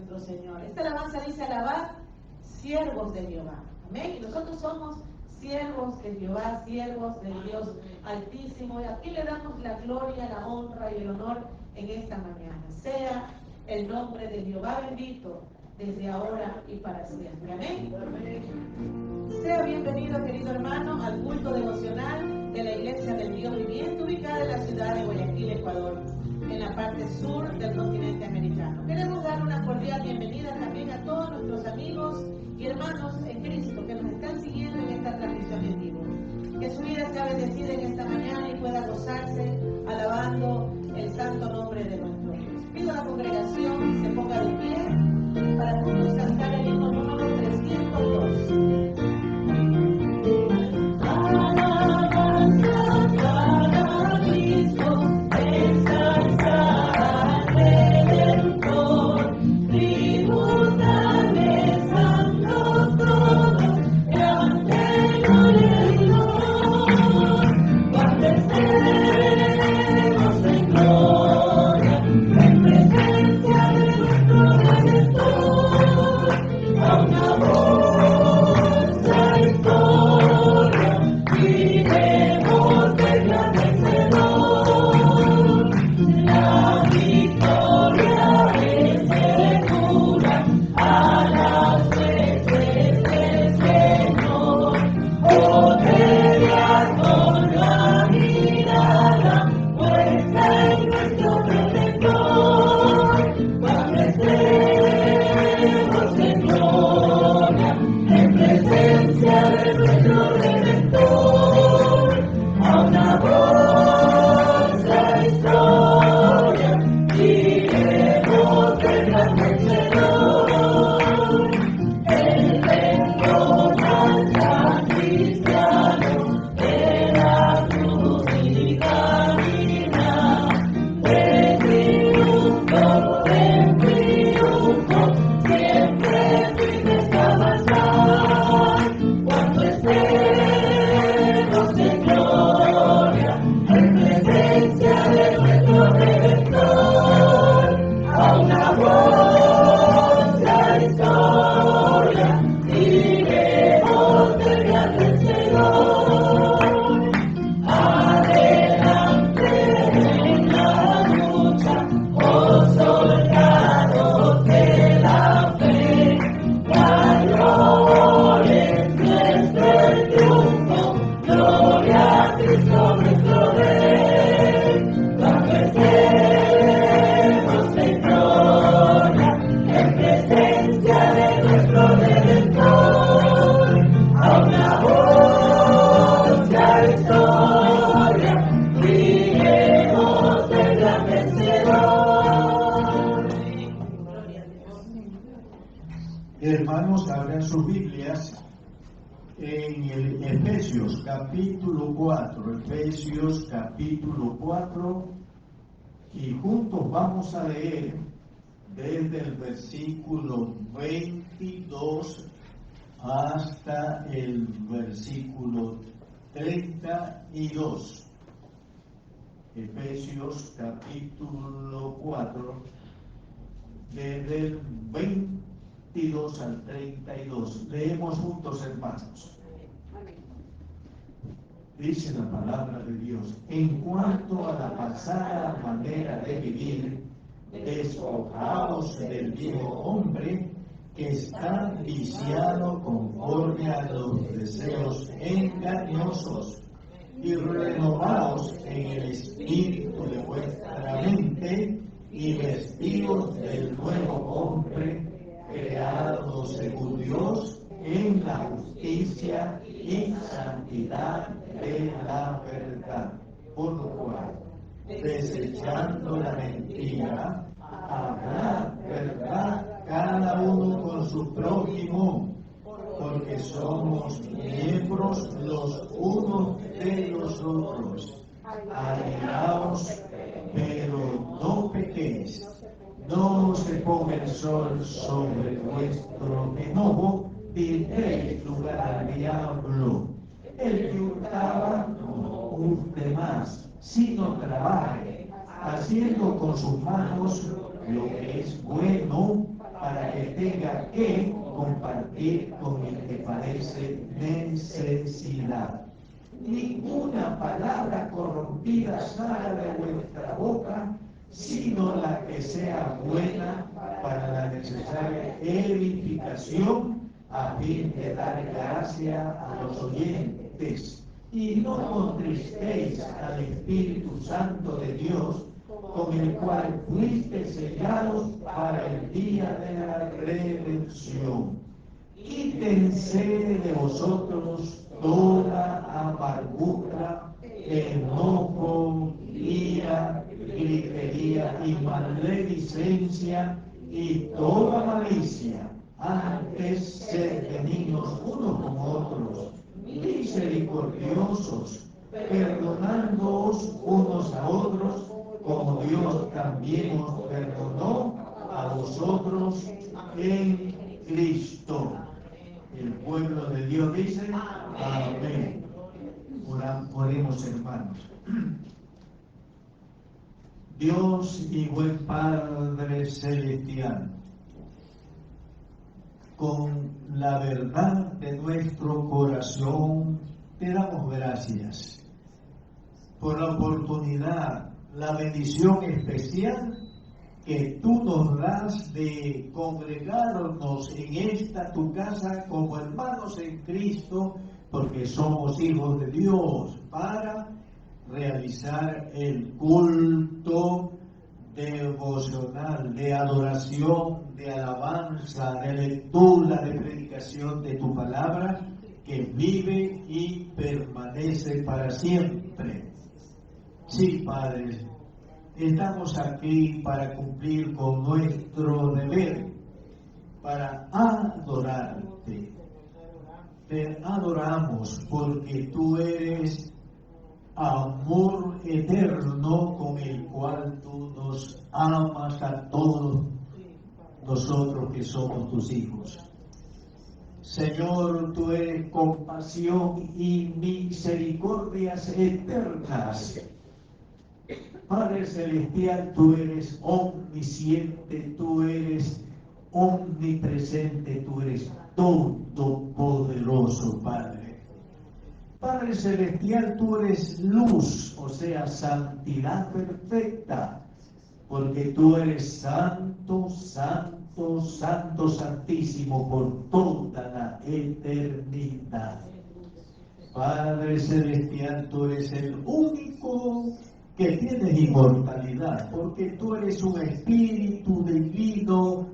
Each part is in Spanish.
nuestro Señor. Esta alabanza dice: alabad, siervos de Jehová. Amén. Y nosotros somos siervos de Jehová, siervos del Dios Altísimo. Y aquí le damos la gloria, la honra y el honor en esta mañana. Sea el nombre de Jehová bendito desde ahora y para siempre. Amén. Sea bienvenido, querido hermano, al culto devocional de la Iglesia del Dios Viviente, ubicada en la ciudad de Guayaquil, Ecuador, en la parte sur del continente americano. Queremos dar una cordial bienvenida también a todos nuestros amigos y hermanos en Cristo que nos están siguiendo en esta transmisión en vivo. Que su vida sea bendecida en esta mañana y pueda gozarse alabando el santo nombre de nuestro Dios. Pido a la congregación se ponga de pie para juntos cantar el himno número 302. Hermanos, abran sus Biblias en el Efesios capítulo 4, Efesios capítulo 4, y juntos vamos a leer desde el versículo 22 hasta el versículo 32. Efesios capítulo 4, desde el 22 al 32. Leemos juntos, hermanos. Dice la palabra de Dios: en cuanto a la pasada manera de vivir, despojaos del viejo hombre que está viciado conforme a los deseos engañosos, y renovaos en el espíritu de vuestra mente, y vestidos del nuevo hombre, creado según Dios en la justicia y santidad de la verdad. Por lo cual, desechando la mentira, hablad verdad cada uno con su prójimo, porque somos miembros los unos de los otros. Alegraos, pero no pequéis. No se ponga el sol sobre vuestro enojo, ni deis lugar al diablo. El que hurtaba, no hurte más, sino trabaje, haciendo con sus manos lo que es bueno, para que tenga que compartir con el que padece necesidad. Ninguna palabra corrompida salga de vuestra boca, sino la que sea buena para la necesaria edificación, a fin de dar gracia a los oyentes. Y no contristéis al Espíritu Santo de Dios, con el cual fuiste sellados para el día de la redención. Quítense de vosotros toda amargura, enojo, ira, gritería y maledicencia y toda malicia. Antes sed benignos unos con otros, misericordiosos, perdonándoos unos a otros, como Dios también os perdonó a vosotros en Cristo. El pueblo de Dios dice, amén. Oremos, hermanos. Dios y buen Padre Celestial, con la verdad de nuestro corazón, te damos gracias por la oportunidad, la bendición especial que tú nos das de congregarnos en esta tu casa como hermanos en Cristo, porque somos hijos de Dios, para realizar el culto devocional, de adoración, de alabanza, de lectura, de predicación de tu palabra, que vive y permanece para siempre. Sí, Padre, estamos aquí para cumplir con nuestro deber, para adorarte. Te adoramos porque tú eres amor eterno con el cual tú nos amas a todos nosotros que somos tus hijos. Señor, tú eres compasión y misericordias eternas. Padre Celestial, tú eres omnisciente, tú eres omnipresente, tú eres todopoderoso, Padre. Padre Celestial, tú eres luz, o sea, santidad perfecta, porque tú eres santo, santo, santo, santísimo por toda la eternidad. Padre Celestial, tú eres el único que tienes inmortalidad, porque tú eres un espíritu divino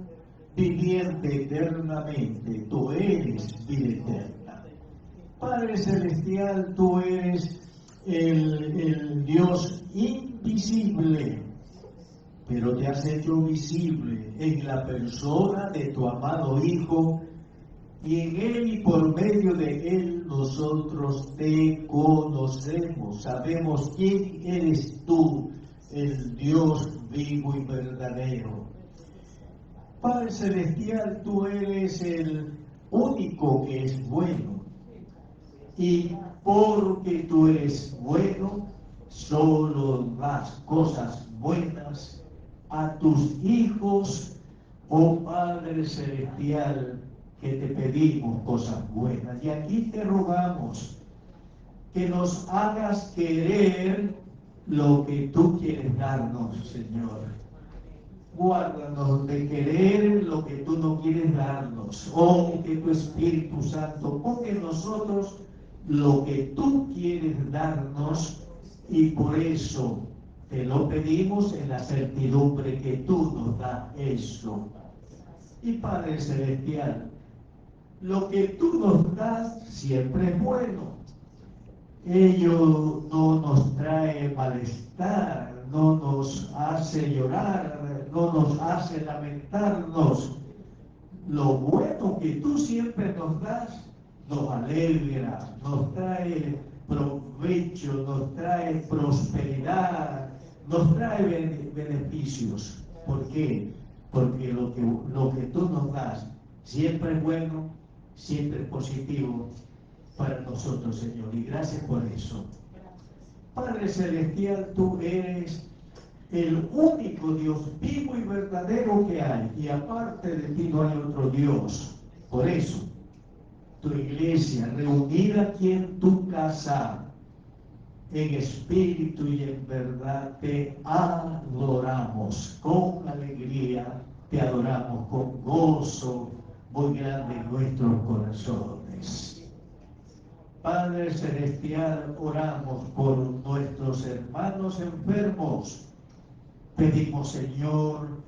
viviente eternamente, tú eres vida eterna. Padre Celestial, tú eres el Dios invisible, pero te has hecho visible en la persona de tu amado Hijo, y en Él y por medio de Él nosotros te conocemos, sabemos quién eres tú, el Dios vivo y verdadero. Padre Celestial, tú eres el único que es bueno, y porque tú eres bueno, solo das cosas buenas a tus hijos, oh Padre Celestial, que te pedimos cosas buenas. Y aquí te rogamos que nos hagas querer lo que tú quieres darnos, Señor. Guárdanos de querer lo que tú no quieres darnos. Oh, que tu Espíritu Santo ponga en nosotros lo que tú quieres darnos, y por eso te lo pedimos en la certidumbre que tú nos das eso. Y Padre Celestial, lo que tú nos das siempre es bueno. Ello no nos trae malestar, no nos hace llorar, no nos hace lamentarnos. Lo bueno que tú siempre nos das nos alegra, nos trae provecho, nos trae prosperidad, nos trae beneficios. ¿Por qué? Porque lo que tú nos das siempre es bueno, siempre es positivo para nosotros, Señor, y gracias por eso. Padre Celestial, tú eres el único Dios vivo y verdadero que hay, y aparte de ti no hay otro Dios. Por eso, tu iglesia reunida aquí en tu casa, en espíritu y en verdad, te adoramos con alegría, te adoramos con gozo muy grande en nuestros corazones. Padre Celestial, oramos por nuestros hermanos enfermos. Pedimos, Señor,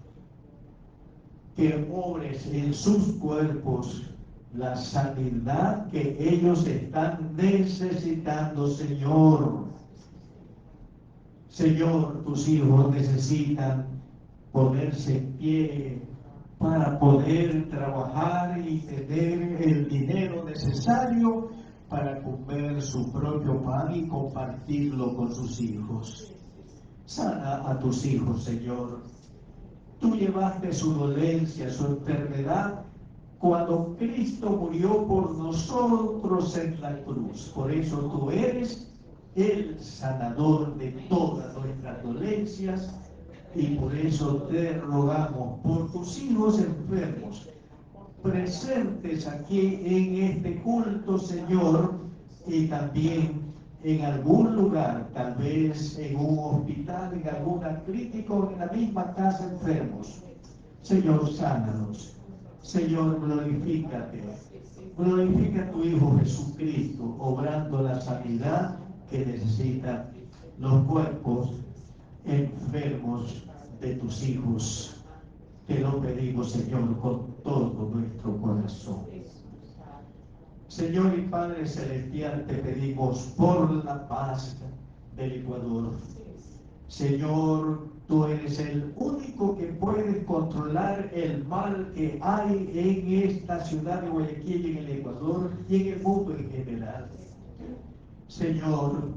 que obres en sus cuerpos la sanidad que ellos están necesitando, Señor. Señor, tus hijos necesitan ponerse en pie para poder trabajar y tener el dinero necesario para comer su propio pan y compartirlo con sus hijos. Sana a tus hijos, Señor. Tú llevaste su dolencia, su enfermedad, cuando Cristo murió por nosotros en la cruz. Por eso tú eres el sanador de todas nuestras dolencias, y por eso te rogamos por tus hijos enfermos, presentes aquí en este culto, Señor, y también en algún lugar, tal vez en un hospital, en alguna clínica o en la misma casa enfermos. Señor, sánanos. Señor, glorifícate. Glorifica a tu Hijo Jesucristo, obrando la sanidad que necesitan los cuerpos enfermos de tus hijos. Te lo pedimos, Señor, con todo nuestro corazón. Señor y Padre Celestial, te pedimos por la paz del Ecuador. Señor, tú eres el único que puede controlar el mal que hay en esta ciudad de Guayaquil, en el Ecuador y en el mundo en general. Señor,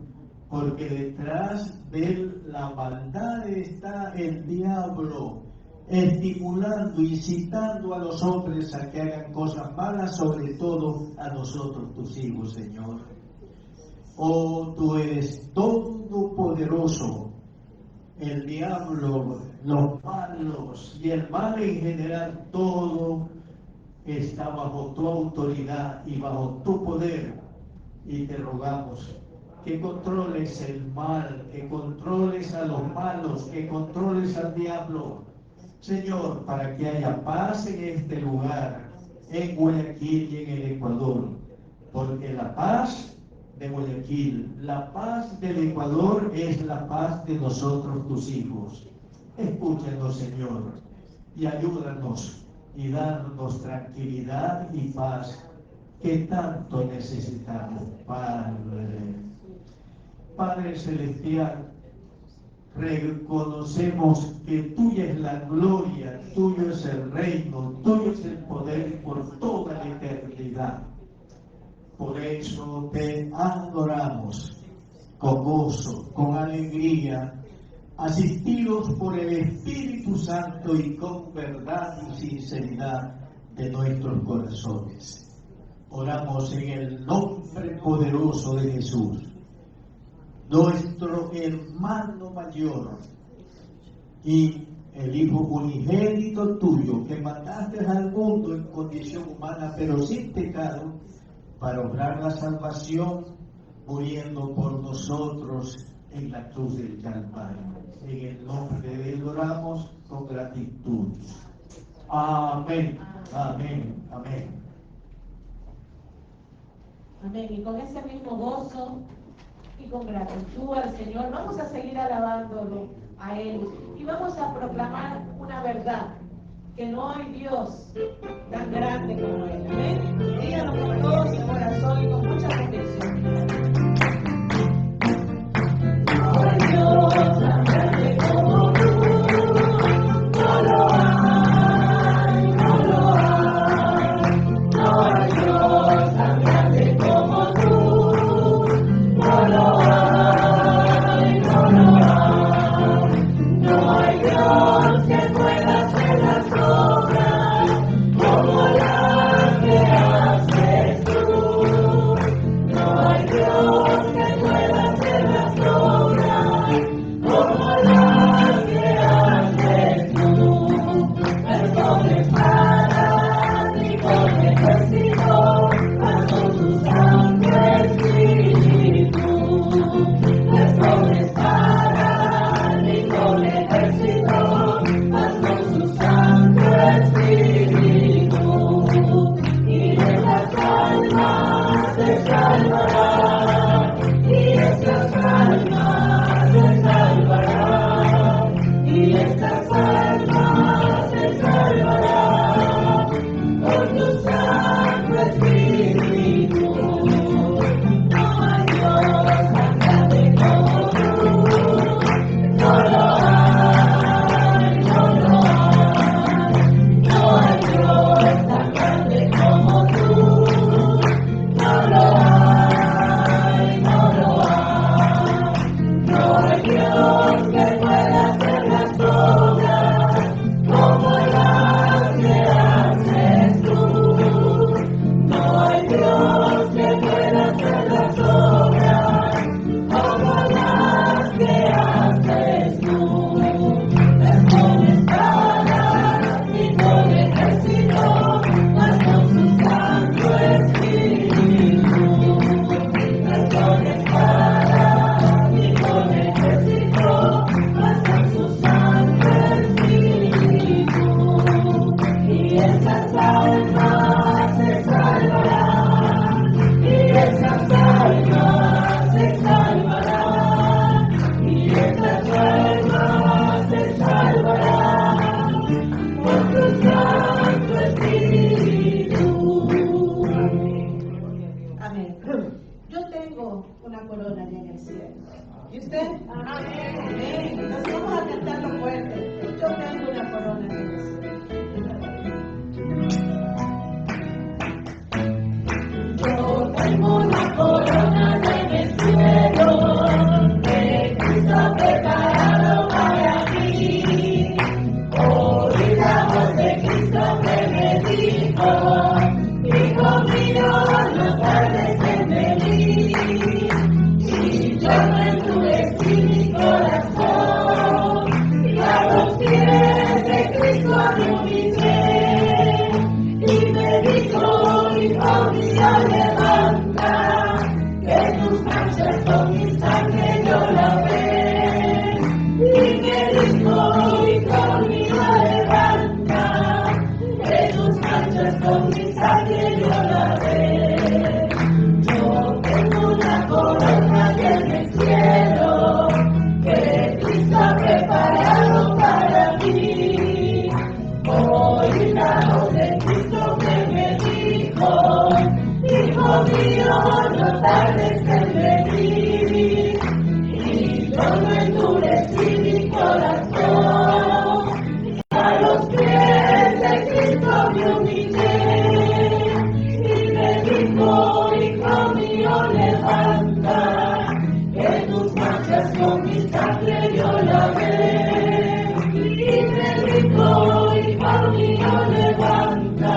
porque detrás de la maldad está el diablo, estimulando, incitando a los hombres a que hagan cosas malas, sobre todo a nosotros, tus hijos, Señor. Oh, tú eres todopoderoso. El diablo, los malos y el mal en general, todo está bajo tu autoridad y bajo tu poder. Y te rogamos que controles el mal, que controles a los malos, que controles al diablo. Señor, para que haya paz en este lugar, en Guayaquil y en el Ecuador, porque la paz de Guayaquil, la paz del Ecuador es la paz de nosotros, tus hijos. Escúchanos, Señor, y ayúdanos y darnos tranquilidad y paz que tanto necesitamos, Padre. Padre Celestial, reconocemos que tuya es la gloria, tuyo es el reino, tuyo es el poder por toda la eternidad. Por eso te adoramos con gozo, con alegría, asistidos por el Espíritu Santo y con verdad y sinceridad de nuestros corazones. Oramos en el nombre poderoso de Jesús, nuestro hermano mayor y el Hijo unigénito tuyo, que mandaste al mundo en condición humana, pero sin pecado, para obrar la salvación, muriendo por nosotros en la cruz del Calvario. En el nombre de Él oramos con gratitud. Amén, amén, amén. Amén. Y con ese mismo gozo y con gratitud al Señor, vamos a seguir alabándolo a Él y vamos a proclamar una verdad, que no hay Dios tan grande como Él. Amén. Díganlo con todo su corazón y con mucha convicción. No hay Dios tan grande como tú, no lo hay, no lo hay. No hay Dios tan grande como tú, no lo hay, no lo hay. No hay Dios que pueda hacer las obras como las que haces tú. No hay Dios corona allá en el cielo. ¿Y usted? Amén. Entonces vamos a cantarlo fuerte. Yo tengo una corona en el cielo. Yo tengo una corona en el cielo, que Cristo ha preparado para mí. Oí la voz de Cristo que me dijo, hijo mío, no tardes en venir. Y yo me endurecí mi corazón, y a los pies de Cristo me humillé. Y me dijo, hijo mío, levanta, que tus manchas con mi sangre yo lavé. Y me dijo, hijo mío, levanta, que tus manchas con mi sangre yo lavé. Yo tengo una corona en el cielo, que Cristo ha preparado para mí. Oí la voz de Cristo que me dijo, hijo mío, no tardes en venir. Y yo no endurecí mi corazón, y a los pies de Cristo me humillé. Y me dijo, hijo mío, levanta, que tus manchas con mi sangre yo lavé. Y me dijo, hijo mío, levanta,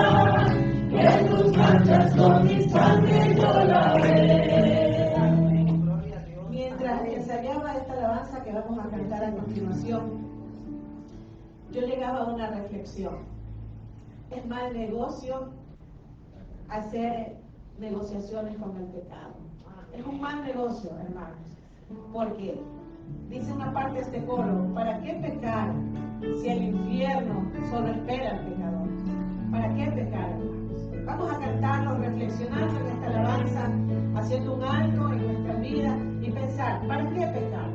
que tus manchas con mi sangre yo lavé. Mientras ensayaba esta alabanza que vamos a cantar a continuación, yo llegaba a una reflexión. Es mal negocio hacer negociaciones con el pecado. Es un mal negocio, hermanos, porque dice una parte de este coro, ¿para qué pecar si el infierno solo espera al pecador? ¿Para qué pecar, hermanos? Vamos a cantarlo reflexionando en esta alabanza, haciendo un alto en nuestra vida y pensar, ¿para qué pecar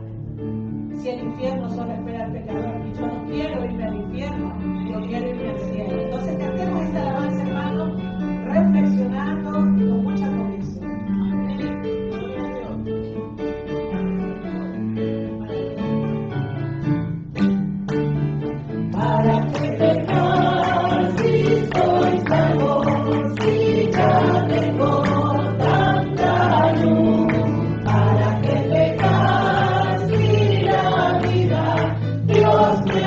si el infierno solo espera al pecador? Y yo no quiero irme al infierno, yo quiero irme al cielo. Entonces cantemos esta alabanza, hermanos, reflexionando y con mucha convicción. ¿Para qué pecar si soy salvo, si ya tengo tanta luz? ¿Para qué pecar si la vida Dios me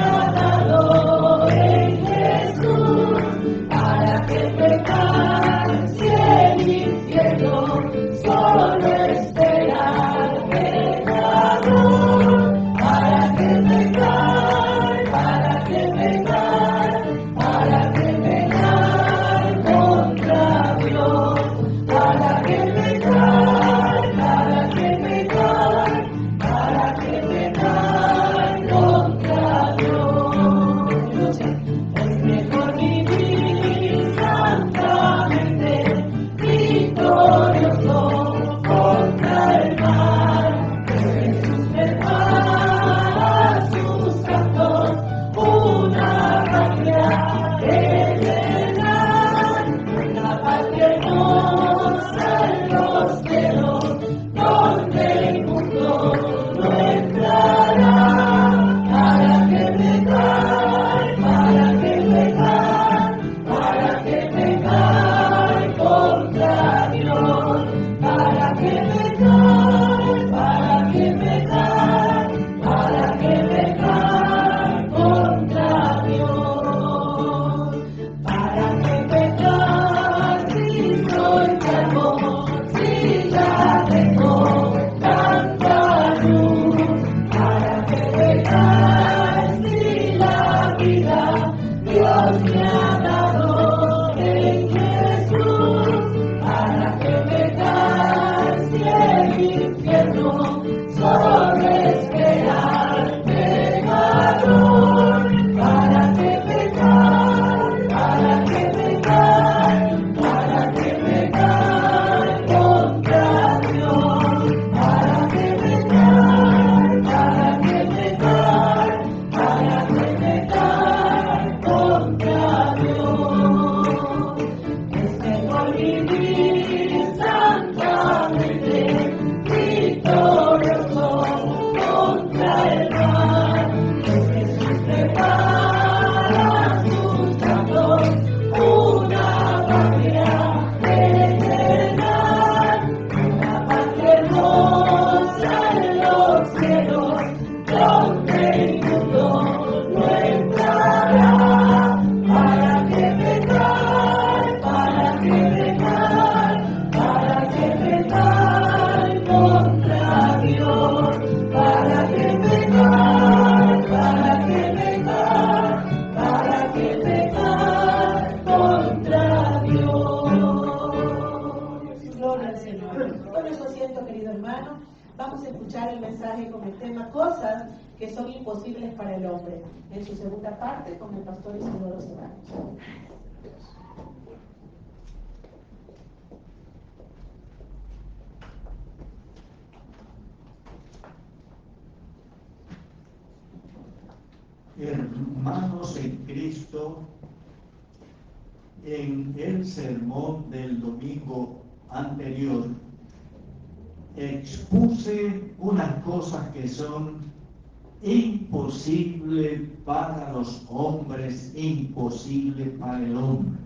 vamos a escuchar el mensaje con el tema Cosas que son imposibles para el hombre, en su segunda parte con el pastor Isidoro Ceballos. Hermanos en Cristo, en el sermón del domingo anterior expuse unas cosas que son imposibles para los hombres, imposibles para el hombre.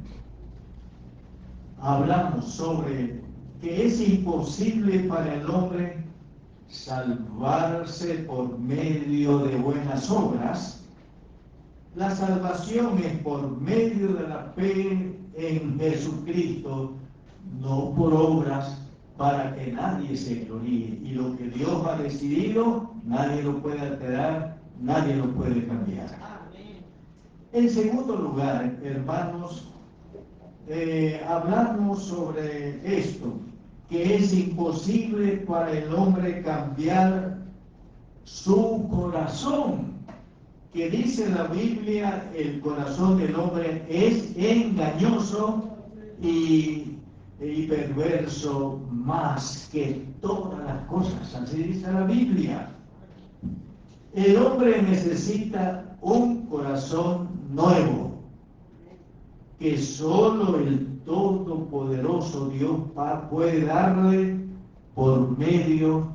Hablamos sobre que es imposible para el hombre salvarse por medio de buenas obras. La salvación es por medio de la fe en Jesucristo, no por obras, para que nadie se gloríe. Y lo que Dios ha decidido, nadie lo puede alterar, nadie lo puede cambiar. En segundo lugar, hermanos, hablamos sobre esto, que es imposible para el hombre cambiar su corazón. Que dice la Biblia, el corazón del hombre es engañoso y perverso más que todas las cosas. Así dice la Biblia. El hombre necesita un corazón nuevo, que solo el Todopoderoso Dios puede darle por medio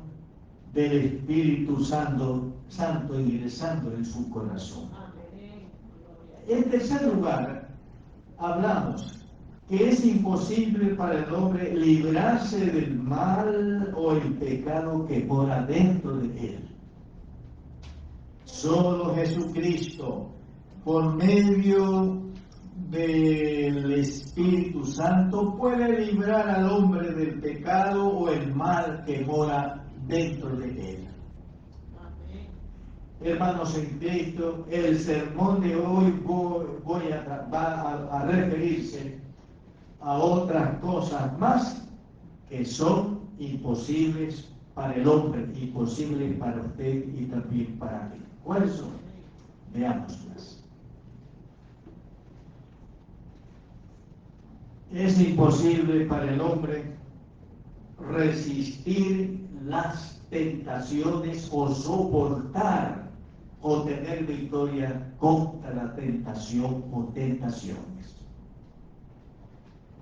del Espíritu Santo ingresando en su corazón. En tercer lugar, hablamos que es imposible para el hombre librarse del mal o el pecado que mora dentro de él. Solo Jesucristo, por medio del Espíritu Santo, puede librar al hombre del pecado o el mal que mora dentro de él. Hermanos en Cristo, el sermón de hoy va a referirse a otras cosas más que son imposibles para el hombre, imposibles para usted y también para mí. ¿Cuáles son? Veámoslas. Es imposible para el hombre resistir las tentaciones o soportar o tener victoria contra la tentación o tentaciones.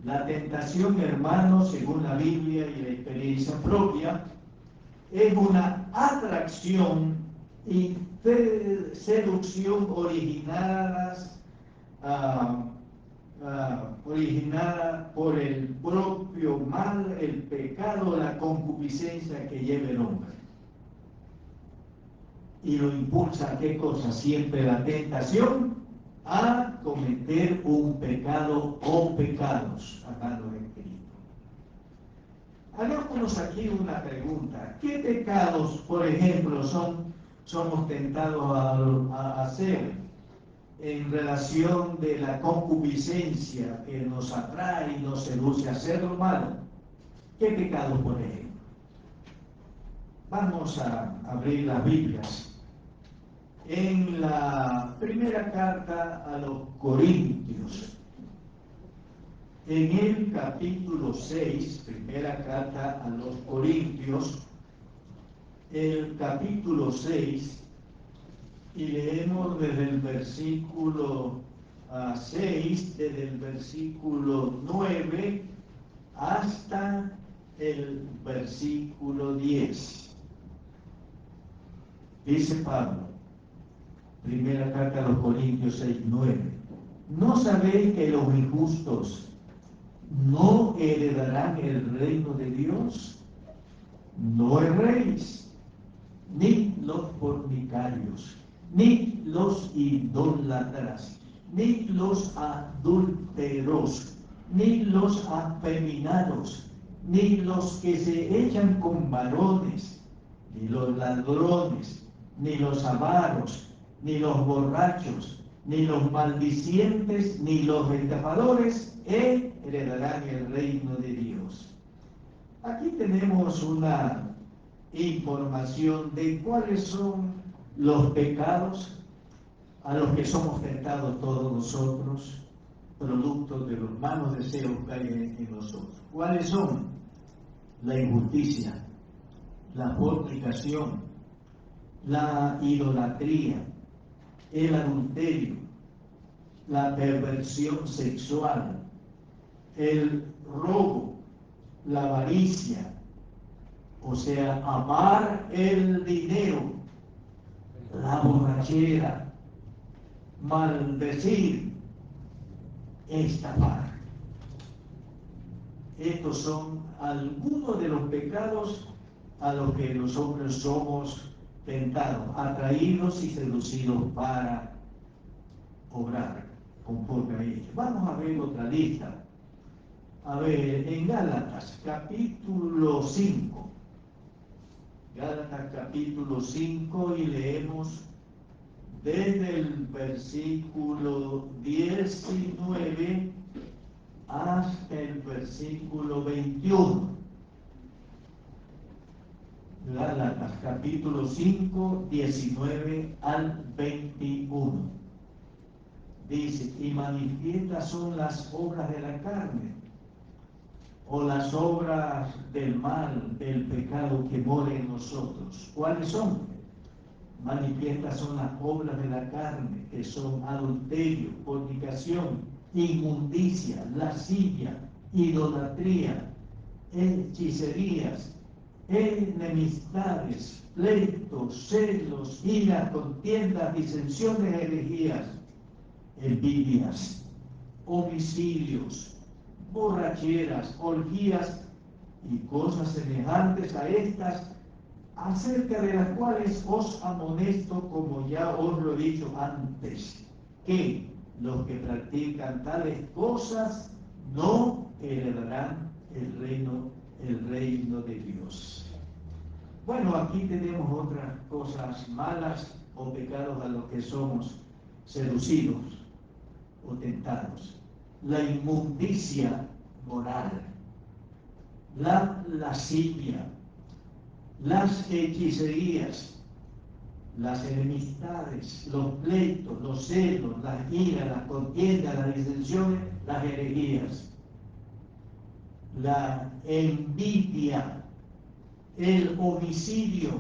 La tentación, hermanos, según la Biblia y la experiencia propia, es una atracción y seducción originadas originada por el propio mal, el pecado, la concupiscencia que lleva el hombre. Y lo impulsa a qué cosa? Siempre la tentación a cometer un pecado o pecados, hablando de Cristo. Hagámonos aquí una pregunta. ¿Qué pecados, por ejemplo, somos tentados a hacer en relación de la concupiscencia que nos atrae y nos seduce a hacer lo malo? ¿Qué pecados, por ejemplo? Vamos a abrir las Biblias. En la primera carta a los Corintios, en el capítulo 6, primera carta a los Corintios, el capítulo 6, y leemos desde el versículo 6, desde el versículo 9 hasta el versículo 10. Dice Pablo, primera carta a los Corintios 6, 9. ¿No sabéis que los injustos no heredarán el reino de Dios? No erréis, ni los fornicarios, ni los idólatras, ni los adúlteros, ni los afeminados, ni los que se echan con varones, ni los ladrones, ni los avaros, ni los borrachos, ni los maldicientes, ni los estafadores heredarán el reino de Dios. Aquí tenemos una información de cuáles son los pecados a los que somos tentados todos nosotros, productos de los malos deseos que hay en nosotros. ¿Cuáles son? La injusticia, la fornicación, la idolatría, el adulterio, la perversión sexual, el robo, la avaricia, o sea, amar el dinero, la borrachera, maldecir, estafar. Estos son algunos de los pecados a los que los hombres somos tentados, atraídos y seducidos para obrar conforme a ellos. Vamos a ver otra lista. A ver, en Gálatas capítulo 5. Gálatas capítulo 5 y leemos desde el versículo 19 hasta el versículo 21. Gálatas capítulo 5, 19 al 21. Dice, y manifiestas son las obras de la carne, o las obras del mal, del pecado que mora en nosotros. ¿Cuáles son? Manifiestas son las obras de la carne, que son adulterio, fornicación, inmundicia, lascivia, idolatría, hechicerías, enemistades, pleitos, celos, ira, contiendas, disensiones, herejías, envidias, homicidios, borracheras, orgías y cosas semejantes a estas, acerca de las cuales os amonesto, como ya os lo he dicho antes, que los que practican tales cosas no heredarán el reino de Dios. Bueno, aquí tenemos otras cosas malas o pecados a los que somos seducidos o tentados. La inmundicia moral, la lascivia, las hechicerías, las enemistades, los pleitos, los celos, las iras, las contiendas, las disensiones, las herejías, la envidia, el homicidio,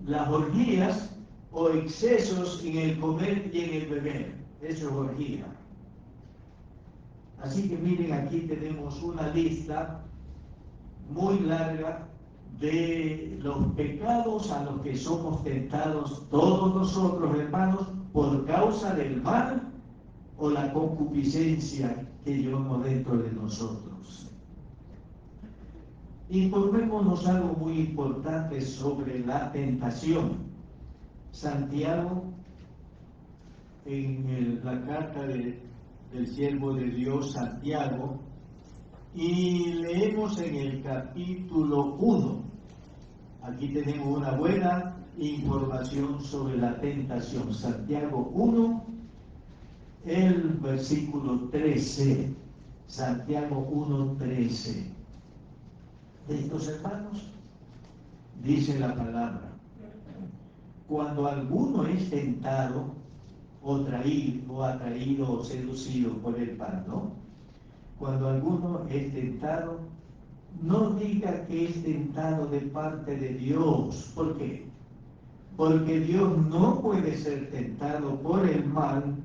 las orgías o excesos en el comer y en el beber. Eso es orgía. Así que miren, aquí tenemos una lista muy larga de los pecados a los que somos tentados todos nosotros, hermanos, por causa del mal o la concupiscencia que llevamos dentro de nosotros. Informémonos algo muy importante sobre la tentación. Santiago, en la carta del siervo de Dios Santiago, y leemos en el capítulo 1. Aquí tenemos una buena información sobre la tentación. Santiago 1, el versículo 13. Santiago 1, 13. De estos hermanos, dice la palabra: cuando alguno es tentado, o atraído o seducido por el pan, ¿no? Cuando alguno es tentado, no diga que es tentado de parte de Dios. ¿Por qué? Porque Dios no puede ser tentado por el mal,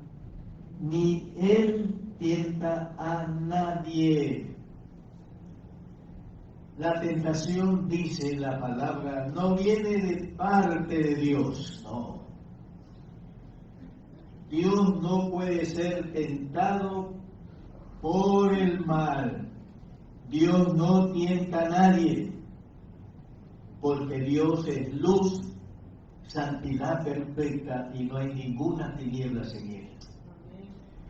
ni Él tienta a nadie. La tentación, dice la palabra, no viene de parte de Dios, no. Dios no puede ser tentado por el mal. Dios no tienta a nadie, porque Dios es luz, santidad perfecta, y no hay ninguna tinieblas en él.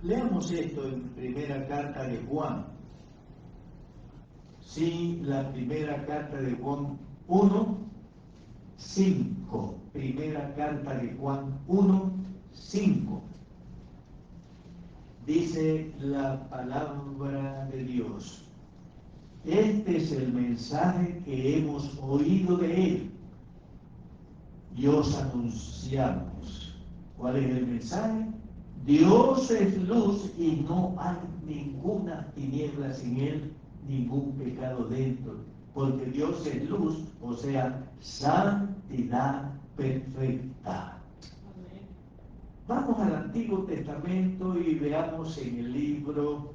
Leamos esto en primera carta de Juan. Sí, la primera carta de Juan 1, 5. Primera carta de Juan 1, 5. Dice la palabra de Dios: este es el mensaje que hemos oído de Él y os anunciamos. ¿Cuál es el mensaje? Dios es luz y no hay ninguna tiniebla sin Él, ningún pecado dentro, porque Dios es luz, o sea, santidad perfecta. Vamos al Antiguo Testamento y veamos en el libro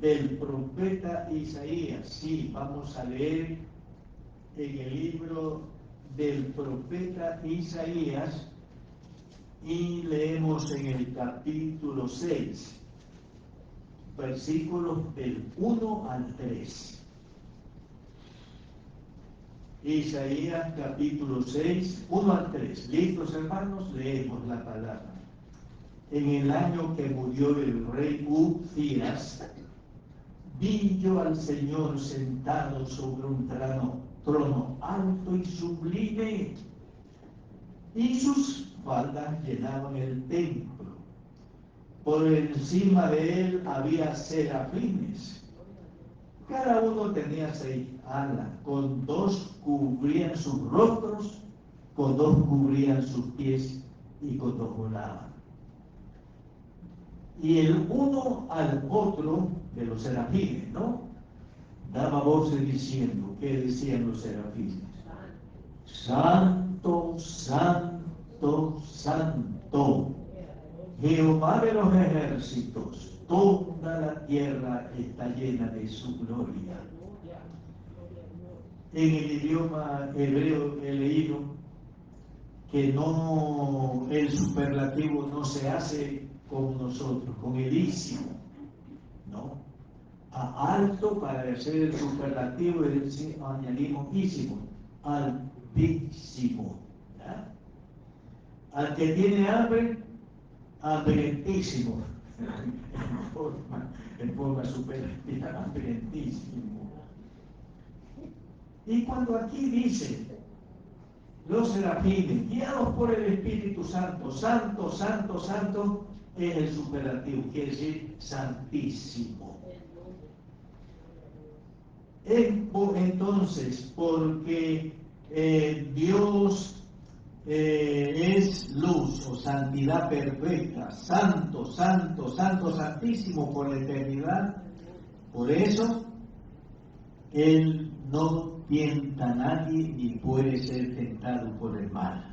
del profeta Isaías. Sí, vamos a leer en el libro del profeta Isaías y leemos en el capítulo 6, versículos del 1 al 3. Isaías capítulo 6, 1 al 3. ¿Listos, hermanos? Leemos la palabra. En el año que murió el rey Uzías, vi yo al Señor sentado sobre un trono alto y sublime, y sus faldas llenaban el templo. Por encima de él había serafines. Cada uno tenía 6 alas, con 2 cubrían sus rostros, con 2 cubrían sus pies y con 2 volaban. Y el uno al otro de los serafines, ¿no? Daba voces diciendo, ¿qué decían los serafines? Santo, santo, santo, Jehová de los ejércitos, toda la tierra está llena de su gloria. En el idioma hebreo he leído que no, el superlativo no se hace con nosotros, con el ísimo, ¿no? A alto, para hacer el superlativo, es decir, añadimos ísimo, altísimo. ¿Ya? Al que tiene hambre, hambrientísimo. en forma superlativa, hambrientísimo. Y cuando aquí dice, los serafines, guiados por el Espíritu Santo, santo, santo, santo, es el superlativo, quiere decir santísimo. Entonces, porque Dios es luz o santidad perfecta, santo, santo, santo, santísimo por la eternidad, por eso Él no tienta a nadie ni puede ser tentado por el mal.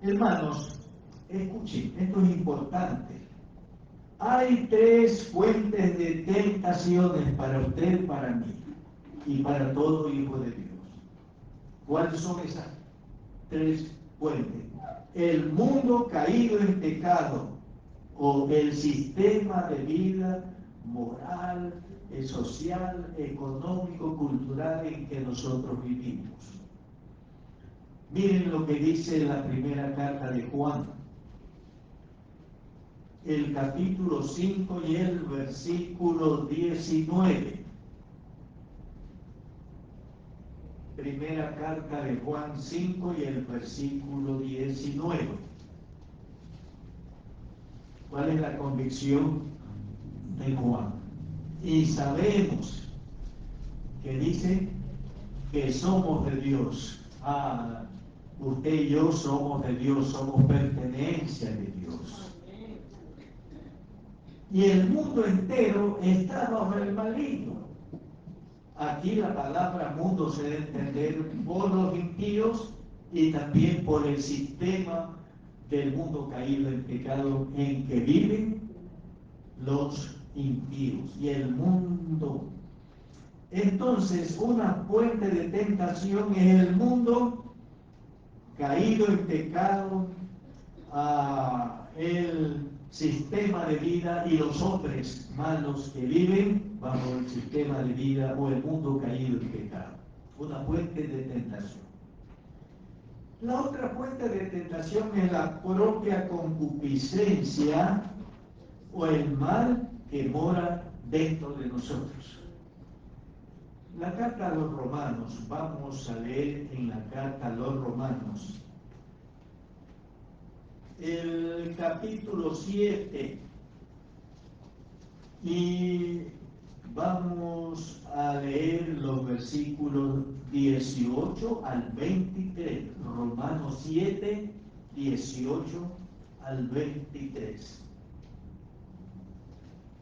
Hermanos, escuchen, esto es importante. Hay 3 fuentes de tentaciones para usted, para mí y para todo hijo de Dios. ¿Cuáles son esas 3 fuentes? El mundo caído en pecado o el sistema de vida moral, social, económico, cultural en que nosotros vivimos. Miren lo que dice la primera carta de Juan, el capítulo 5 y el versículo 19. Primera carta de Juan 5 y el versículo 19. ¿Cuál es la convicción de Juan? Y sabemos que dice que somos de Dios. Usted y yo somos de Dios, somos pertenencia de Dios. Y el mundo entero está bajo el maligno. Aquí la palabra mundo se debe entender por los impíos y también por el sistema del mundo caído en pecado en que viven los impíos y el mundo. Entonces, una fuente de tentación es el mundo caído en pecado, el sistema de vida y los hombres malos que viven bajo el sistema de vida o el mundo caído en pecado. Una fuente de tentación. La otra fuente de tentación es la propia concupiscencia o el mal que mora dentro de nosotros. La carta a los Romanos, vamos a leer en la carta a los Romanos, el capítulo 7, y vamos a leer los versículos 18 al 23. Romanos 7, 18 al 23.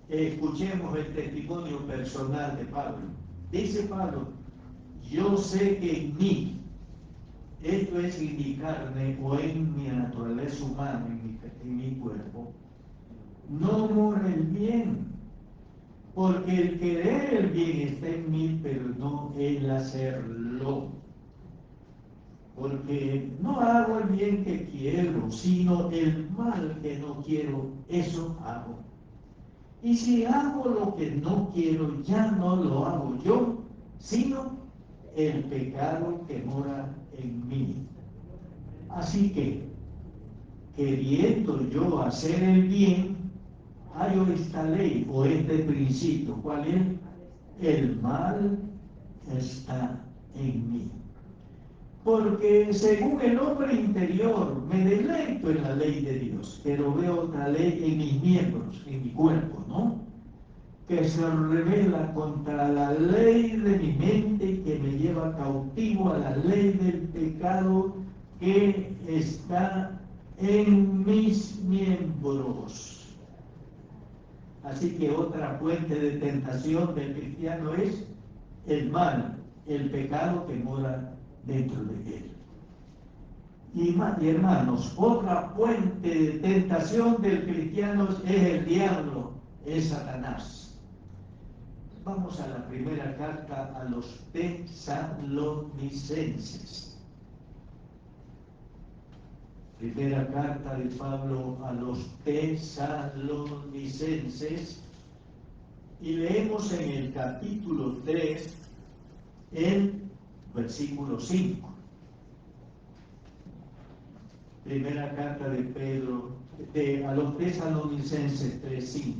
Escuchemos el testimonio personal de Pablo. Dice Pablo: yo sé que en mí, esto es en mi carne o en mi naturaleza humana, en mi cuerpo, no mora el bien, porque el querer el bien está en mí, pero no el hacerlo. Porque no hago el bien que quiero, sino el mal que no quiero, eso hago. Y si hago lo que no quiero, ya no lo hago yo, sino el pecado que mora en mí. Así que, queriendo yo hacer el bien, hallo esta ley o este principio. ¿Cuál es? El mal está en mí. Porque según el hombre interior me deleito en la ley de Dios, pero veo otra ley en mis miembros, en mi cuerpo, ¿no? Que se revela contra la ley de mi mente y que me lleva cautivo a la ley del pecado que está en mis miembros. Así que otra fuente de tentación del cristiano es el mal, el pecado que mora dentro de él. Y hermanos, otra fuente de tentación del cristiano es el diablo, es Satanás. Vamos a la primera carta a los tesalonicenses. Primera carta de Pablo a los tesalonicenses. Y leemos en el capítulo 3, el versículo 5. Primera carta de Pedro a los tesalonicenses 3:5.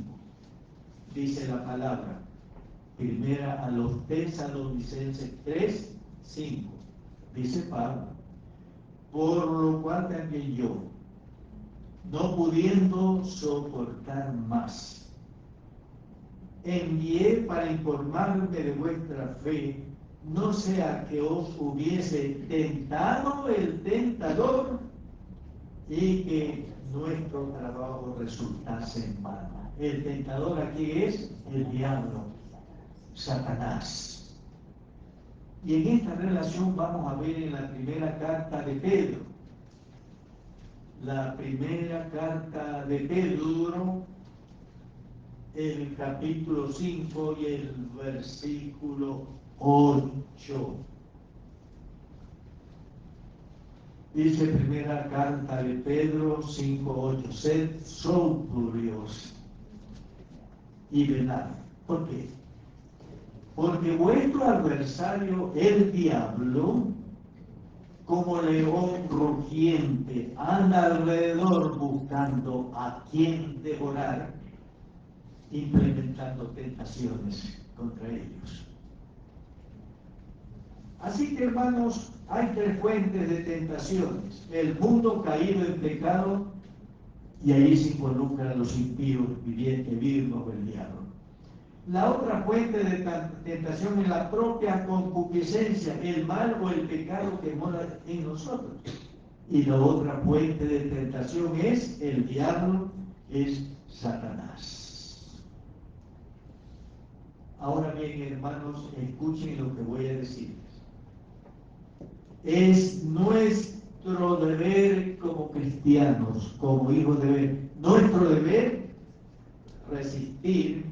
Dice la palabra. Primera a los tesalonicenses 3:5. Dice Pablo: por lo cual también yo, no pudiendo soportar más, envié para informarme de vuestra fe, no sea que os hubiese tentado el tentador y que nuestro trabajo resultase en vano. El tentador aquí es el diablo, Satanás. Y en esta relación vamos a ver en la primera carta de Pedro. La primera carta de Pedro, el capítulo 5 y el versículo 8. Dice primera carta de Pedro 5:8: sed sobrios y velad. ¿Por qué? Porque vuestro adversario, el diablo, como león rugiente, anda alrededor buscando a quien devorar, implementando tentaciones contra ellos. Así que, hermanos, hay tres fuentes de tentaciones: el mundo caído en pecado, y ahí se involucran los impíos vivientes, vivos del diablo. La otra fuente de tentación es la propia concupiscencia, el mal o el pecado que mora en nosotros. Y la otra fuente de tentación es el diablo, es Satanás. Ahora bien, hermanos, escuchen lo que voy a decirles. Es nuestro deber como cristianos, como hijos de Dios, nuestro deber resistir,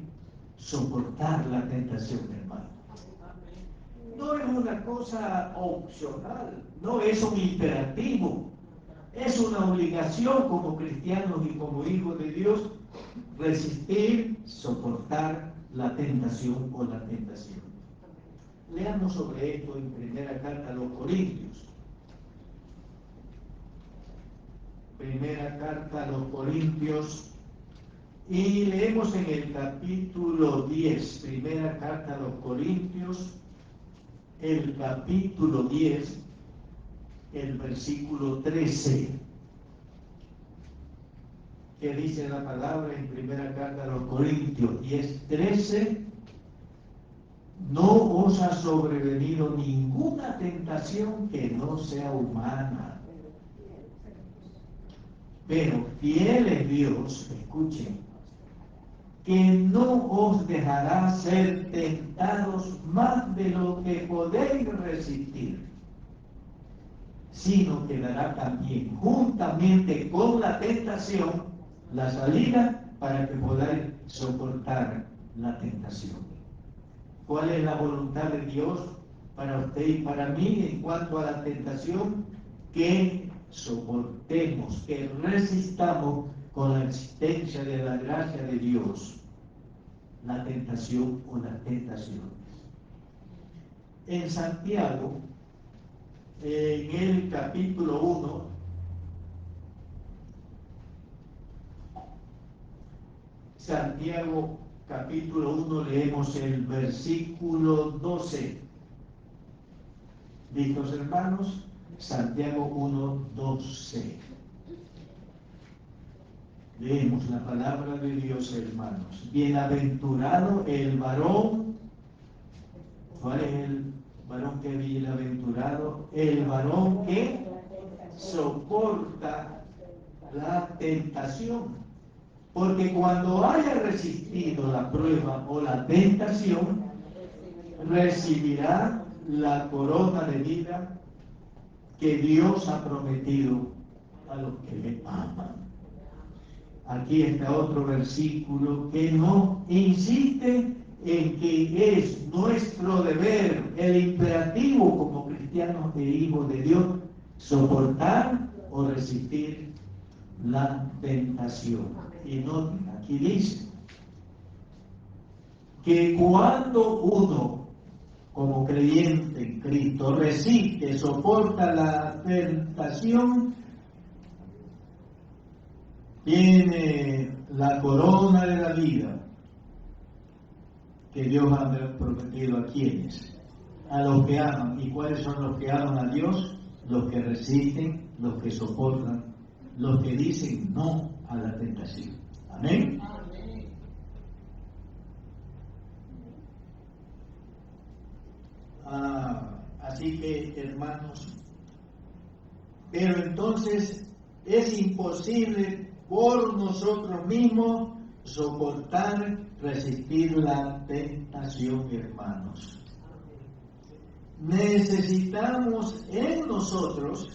soportar la tentación, hermano. No es una cosa opcional, no es un imperativo, es una obligación como cristianos y como hijos de Dios resistir, soportar la tentación o la tentación. Leamos sobre esto en primera carta a los Corintios. Primera carta a los Corintios. Y leemos en el capítulo 10, primera carta a los Corintios, el capítulo 10, el versículo 13. ¿Qué dice la palabra en primera carta a los Corintios 10:13? no os ha sobrevenido ninguna tentación que no sea humana. Pero fiel es Dios, escuchen, que no os dejará ser tentados más de lo que podéis resistir, sino que dará también juntamente con la tentación la salida para que podáis soportar la tentación. ¿Cuál es la voluntad de Dios para usted y para mí en cuanto a la tentación? Que soportemos, que resistamos con la existencia de la gracia de Dios la tentación o las tentaciones. En Santiago, en el capítulo 1, Santiago capítulo 1, leemos el versículo 12. ¿Listos, hermanos? Santiago 1, 12. Leemos la palabra de Dios, hermanos. Bienaventurado el varón. ¿Cuál es el varón que bienaventurado? El varón que soporta la tentación. Porque cuando haya resistido la prueba o la tentación, recibirá la corona de vida que Dios ha prometido a los que le aman. Aquí está otro versículo que nos insiste en que es nuestro deber, el imperativo como cristianos e hijos de Dios, soportar o resistir la tentación. Y no, aquí dice que cuando uno, como creyente en Cristo, resiste, soporta la tentación, tiene la corona de la vida que Dios ha prometido a quienes, a los que aman. ¿Y cuáles son los que aman a Dios? Los que resisten, los que soportan, los que dicen no a la tentación. Amén. Así que, hermanos, pero entonces es imposible por nosotros mismos soportar, resistir la tentación, hermanos. Necesitamos en nosotros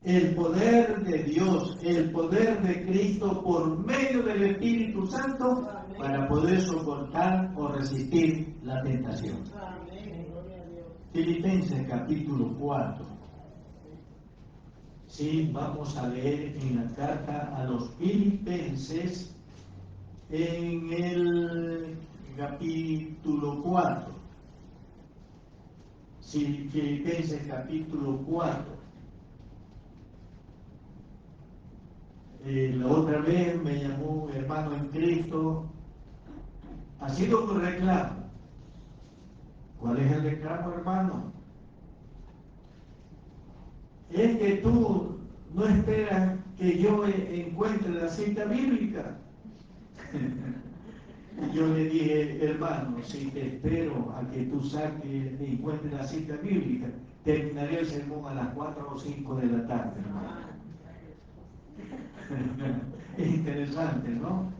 el poder de Dios, el poder de Cristo por medio del Espíritu Santo para poder soportar o resistir la tentación. Filipenses capítulo 4. Sí, vamos a leer en la carta a los Filipenses en el capítulo 4. Sí, Filipenses capítulo 4. La otra vez me llamó un hermano en Cristo haciendo un reclamo. ¿Cuál es el reclamo, hermano? Es que tú no esperas que yo encuentre la cita bíblica. Y yo le dije, hermano, si te espero a que tú encuentres la cita bíblica, terminaré el sermón a las 4 o 5 de la tarde, hermano. Es interesante, ¿no?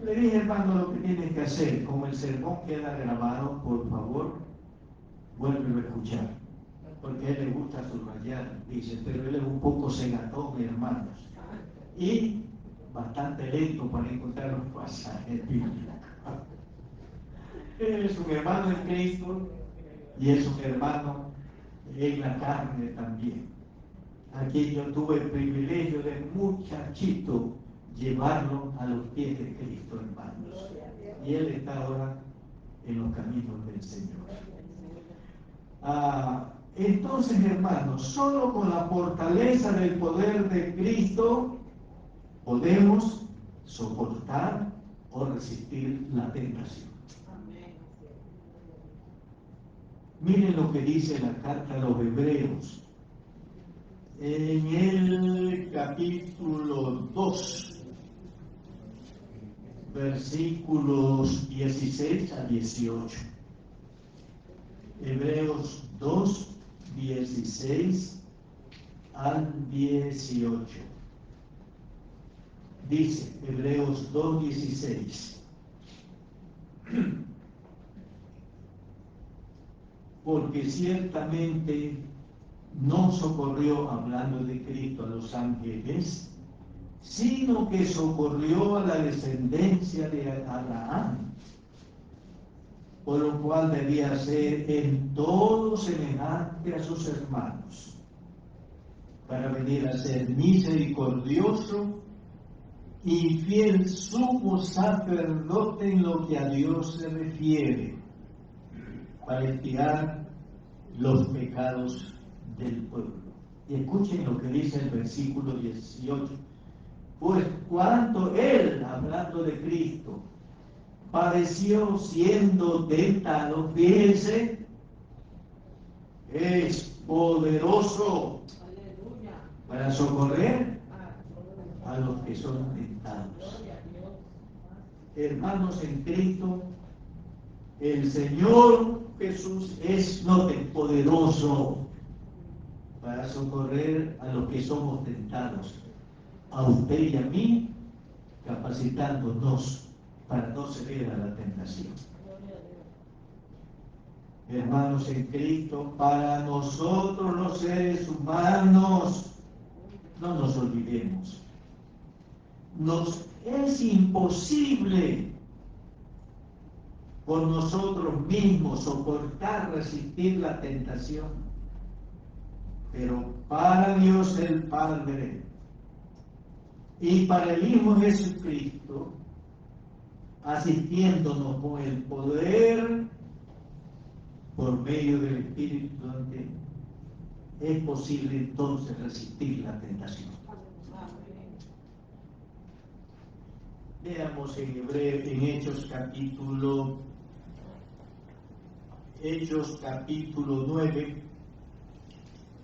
Le dije, hermano, lo que tienes que hacer, como el sermón queda grabado, por favor, vuélvelo a escuchar. Porque a él le gusta subrayar, dice, pero él es un poco cegatón, hermanos. Y bastante lento para encontrar los pasajes bíblicos. Él es un hermano en Cristo y es un hermano en la carne también. Aquí yo tuve el privilegio de muchachito llevarlo a los pies de Cristo, hermanos. Y él está ahora en los caminos del Señor. Entonces, hermanos, solo con la fortaleza del poder de Cristo podemos soportar o resistir la tentación. Miren lo que dice la carta a los Hebreos. En el capítulo 2, versículos 16 a 18. Hebreos 2, 16 al 18. Dice Hebreos 2, 16. Porque ciertamente no socorrió, hablando de Cristo, a los ángeles, sino que socorrió a la descendencia de Abraham, por lo cual debía ser en todo semejante a sus hermanos, para venir a ser misericordioso y fiel sumo sacerdote en lo que a Dios se refiere, para expiar los pecados del pueblo. Y escuchen lo que dice el versículo 18. Pues cuando Él, hablando de Cristo, padeció siendo tentado, fíjense, es poderoso para socorrer a los que son tentados. Hermanos en Cristo, el Señor Jesús es poderoso para socorrer a los que somos tentados, a usted y a mí, capacitándonos para no ceder a la tentación. Hermanos en Cristo, para nosotros los seres humanos, no nos olvidemos, nos es imposible por nosotros mismos soportar, resistir la tentación, pero para Dios el Padre y para el Hijo Jesucristo, asistiéndonos con el poder por medio del Espíritu Santo, es posible entonces resistir la tentación. Veamos en Hechos capítulo 9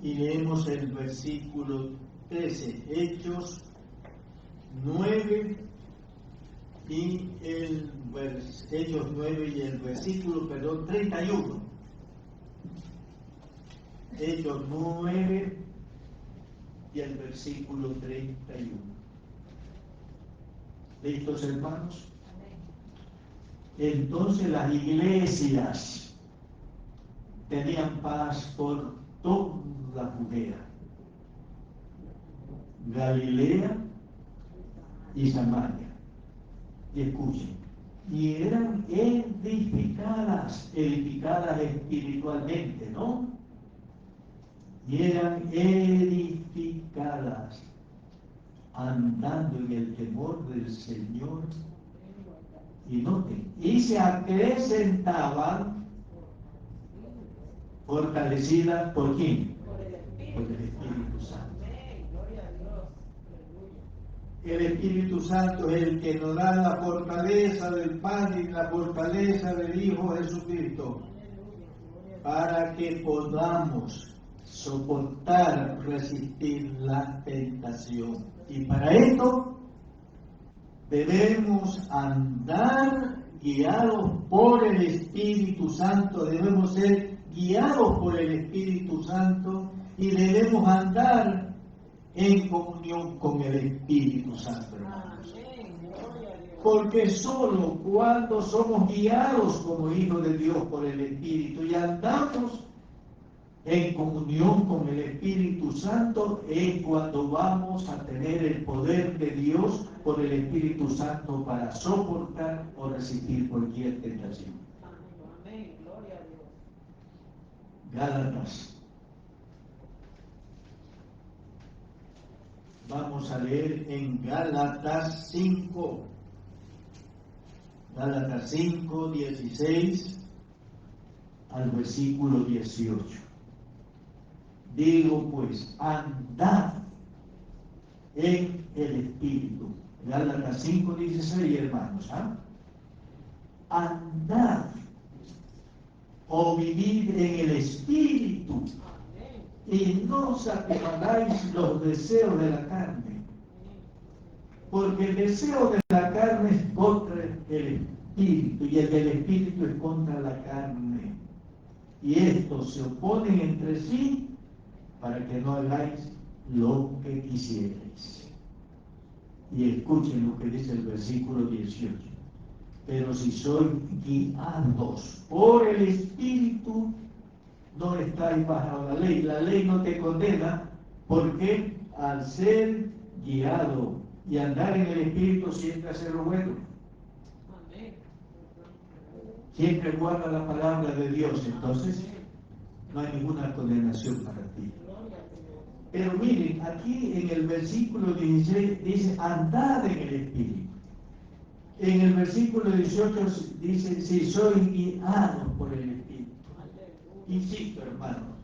y leemos el versículo 13. Hechos 9 y el versículo 31. Hechos 9 y el versículo 31. ¿Listos, hermanos? Entonces las iglesias tenían paz por toda Judea, Galilea y Samaria. Y escuchen, y eran edificadas espiritualmente, ¿no? Y eran edificadas, andando en el temor del Señor. Y noten, y se acrecentaban, fortalecidas ¿por quién? Por el Espíritu Santo. El Espíritu Santo es el que nos da la fortaleza del Padre y la fortaleza del Hijo Jesucristo, para que podamos soportar, resistir la tentación. Y para esto debemos andar guiados por el Espíritu Santo, debemos ser guiados por el Espíritu Santo y debemos andar en comunión con el Espíritu Santo, hermanos. Porque solo cuando somos guiados como hijos de Dios por el Espíritu y andamos en comunión con el Espíritu Santo es cuando vamos a tener el poder de Dios por el Espíritu Santo para soportar o resistir cualquier tentación. Amén. Gloria a Dios. Gálatas. Vamos a leer en Gálatas 5. Gálatas 5, 16 al versículo 18. Digo pues, andad en el Espíritu. Gálatas 5, 16, hermanos. Andad o vivid en el Espíritu y no satisfagáis los deseos de la carne. Porque el deseo de la carne es contra el Espíritu y el del Espíritu es contra la carne. y estos se oponen entre sí para que no hagáis lo que quisierais. Y escuchen lo que dice el versículo 18. Pero si sois guiados por el Espíritu, no estáis bajo la ley. La ley no te condena, porque al ser guiado y andar en el Espíritu siempre hace lo bueno. Siempre guarda la palabra de Dios, entonces no hay ninguna condenación para ti. Pero miren, aquí en el versículo 16 dice, andad en el Espíritu. En el versículo 18 dice, si sois guiados por el Espíritu. Insisto, hermanos,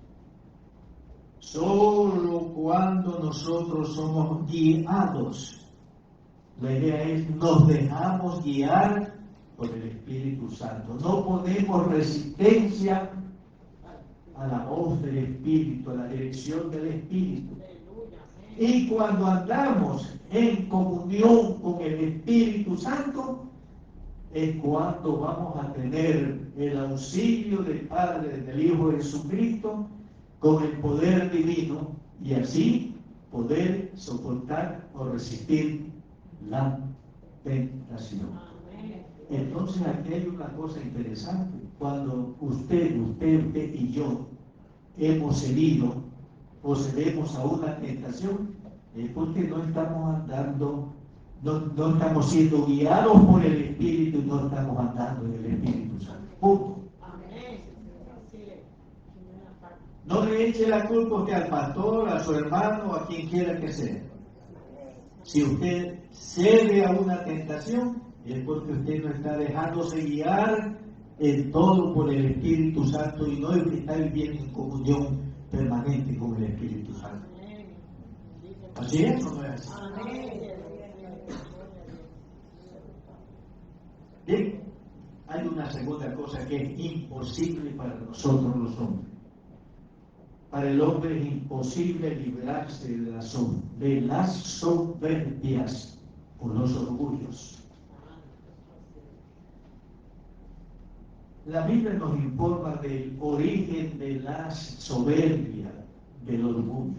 solo cuando nosotros somos guiados, la idea es, nos dejamos guiar por el Espíritu Santo. No ponemos resistencia a la voz del Espíritu, a la dirección del Espíritu. Y cuando andamos en comunión con el Espíritu Santo, es cuando vamos a tener el auxilio del Padre, del Hijo de Jesucristo, con el poder divino, y así poder soportar o resistir la tentación. Entonces aquí hay una cosa interesante. Cuando usted y yo hemos cedido o cedemos a una tentación, es porque no estamos andando, no estamos siendo guiados por el Espíritu y no estamos andando en el Espíritu Santo. Punto. No le eche la culpa usted al pastor, a su hermano, a quien quiera que sea. Si usted cede a una tentación, es porque usted no está dejándose guiar en todo por el Espíritu Santo y no está viviendo en comunión permanente con el Espíritu Santo. ¿Así es o no es así? Bien, hay una segunda cosa que es imposible para nosotros los hombres. Para el hombre es imposible librarse de las soberbias o los orgullos. La Biblia nos informa del origen de la soberbia, del orgullo.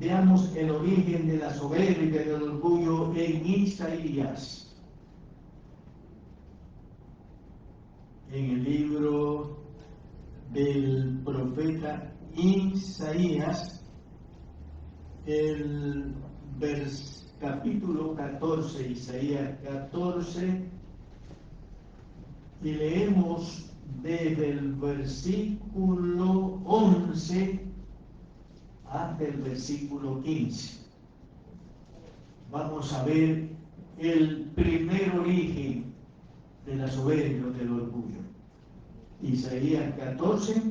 Veamos el origen de la soberbia y del orgullo en Isaías. En el libro del profeta Isaías, el capítulo 14, Isaías 14, y leemos desde el versículo 11 hasta el versículo 15. Vamos a ver el primer origen de la soberbia o del orgullo. Isaías 14,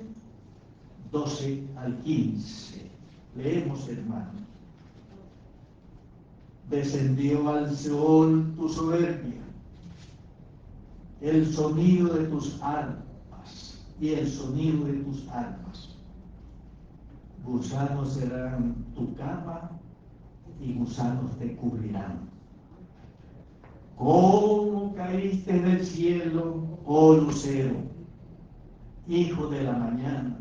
12 al 15. Leemos, hermano. Descendió al Seol tu soberbia, el sonido de tus arpas y el sonido de tus armas. Gusanos serán tu cama y gusanos te cubrirán. ¿Cómo caíste del cielo, oh lucero, hijo de la mañana?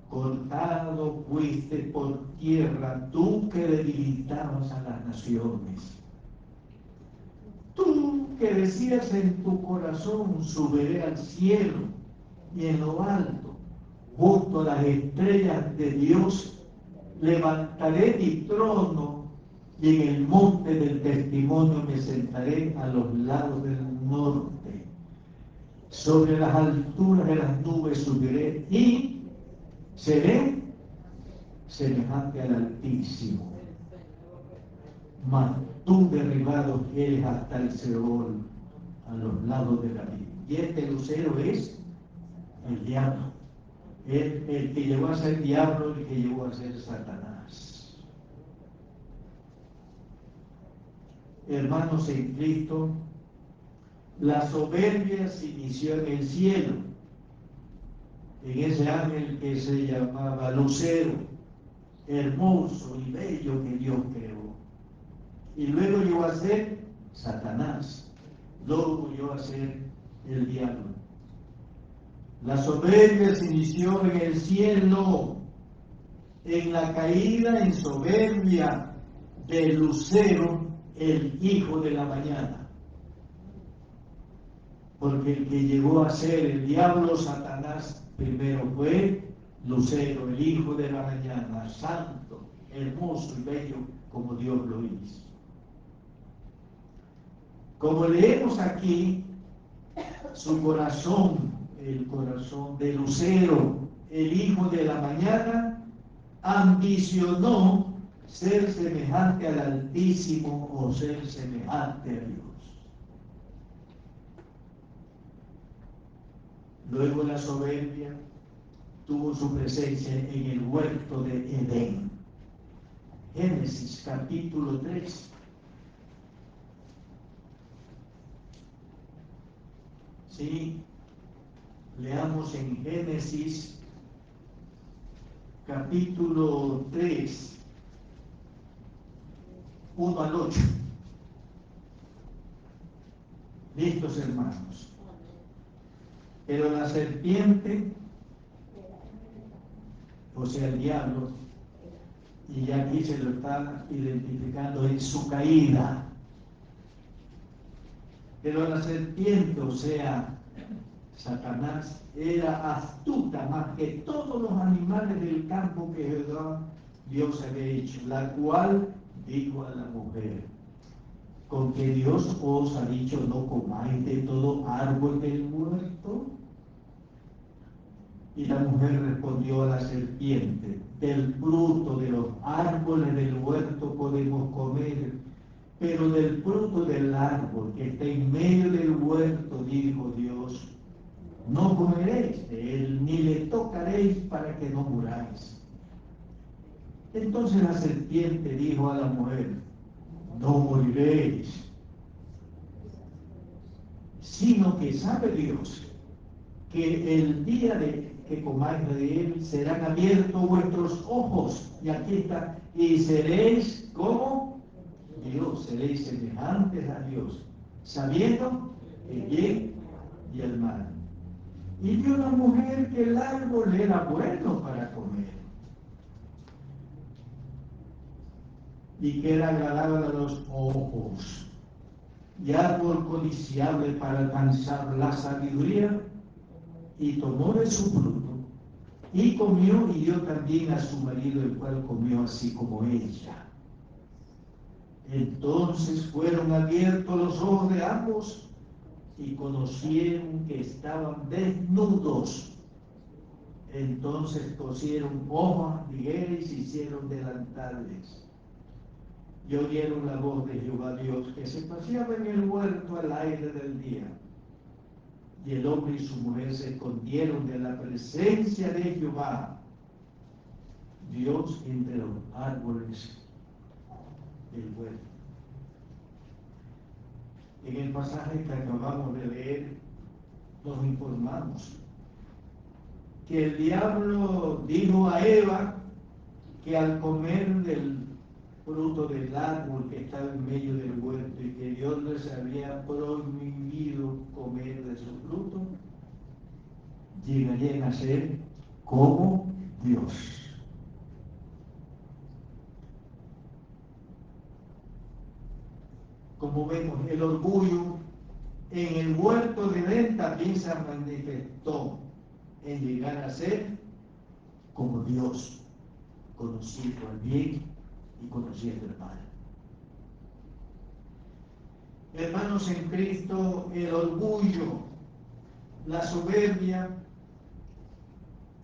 Cortado fuiste por tierra, tú que debilitabas a las naciones. Tú que decías en tu corazón, subiré al cielo, y en lo alto, junto a las estrellas de Dios, levantaré mi trono, y en el monte del testimonio me sentaré a los lados del norte. Sobre las alturas de las nubes subiré y seré semejante al Altísimo. Mas tú derribado eres hasta el Seol, a los lados de la vida. Y este lucero es el diablo, el que llegó a ser diablo, el que llegó a ser Satanás. Hermanos en Cristo, la soberbia se inició en el cielo, en ese ángel que se llamaba Lucero, hermoso y bello que Dios creó. Y luego llegó a ser Satanás, luego llegó a ser el diablo. La soberbia se inició en el cielo, en la caída en soberbia de Lucero, el hijo de la mañana. Porque el que llegó a ser el diablo, Satanás, primero fue Lucero, el hijo de la mañana, santo, hermoso y bello como Dios lo hizo. Como leemos aquí, su corazón, el corazón de Lucero, el hijo de la mañana, ambicionó ser semejante al Altísimo o ser semejante a Dios. Luego la soberbia tuvo su presencia en el huerto de Edén. Génesis capítulo 3. Sí, leamos en Génesis capítulo 3, 1 al 8. Listos, hermanos. Pero la serpiente, o sea, el diablo, y ya aquí se lo está identificando en su caída. Pero la serpiente, o sea, Satanás, era astuta más que todos los animales del campo que Jehová Dios había hecho, la cual dijo a la mujer: ¿con que Dios os ha dicho no comáis de todo árbol del huerto? Y la mujer respondió a la serpiente: del fruto de los árboles del huerto podemos comer, pero del fruto del árbol que está en medio del huerto, dijo Dios, no comeréis de él, ni le tocaréis para que no muráis. Entonces la serpiente dijo a la mujer: no moriréis, sino que sabe Dios que el día de que comáis de él serán abiertos vuestros ojos, y aquí está, y seréis como Dios, seréis semejantes a Dios, sabiendo el bien y el mal. Y vio la mujer que el árbol era bueno para comer, y que era agradable a los ojos, y árbol codiciable para alcanzar la sabiduría, y tomó de su fruto, y comió, y dio también a su marido, el cual comió así como ella. Entonces fueron abiertos los ojos de ambos, y conocieron que estaban desnudos. Entonces cosieron hojas, ligueras, y hicieron delantales. Y oyeron la voz de Jehová Dios, que se paseaba en el huerto al aire del día. Y el hombre y su mujer se escondieron de la presencia de Jehová Dios entre los árboles del huerto. En el pasaje que acabamos de leer, nos informamos que el diablo dijo a Eva que al comer del fruto del árbol que estaba en medio del huerto y que Dios les había prohibido comer de su fruto, llegarían a ser como Dios. Como vemos, el orgullo en el huerto de Edén también se manifestó en llegar a ser como Dios, conociendo el bien y conociendo el mal. Hermanos en Cristo, el orgullo, la soberbia,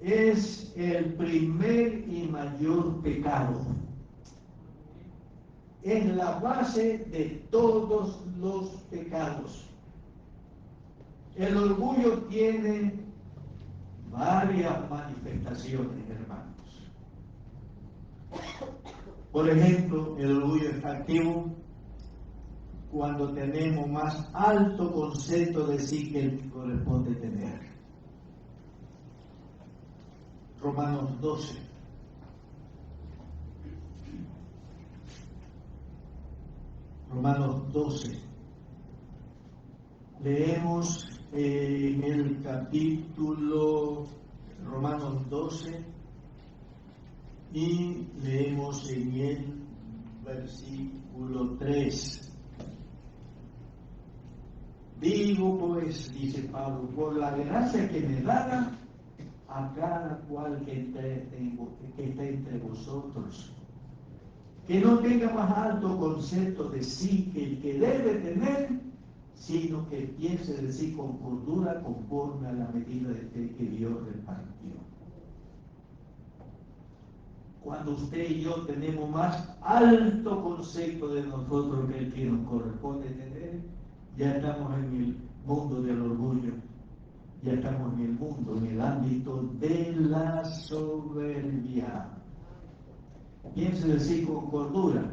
es el primer y mayor pecado. Es la base de todos los pecados. El orgullo tiene varias manifestaciones, hermanos. Por ejemplo, el orgullo es activo cuando tenemos más alto concepto de sí que el que corresponde tener. Romanos 12. Romanos 12. Leemos en el capítulo Romanos 12 y leemos en el versículo 3. Digo pues, dice Pablo, por la gracia que me da a cada cual que esté entre vosotros, que no tenga más alto concepto de sí que el que debe tener, sino que piense de sí con cordura conforme a la medida de fe que Dios repartió. Cuando usted y yo tenemos más alto concepto de nosotros que el que nos corresponde tener, ya estamos en el mundo del orgullo, ya estamos en el mundo, en el ámbito de la soberbia. Piense decir con cordura,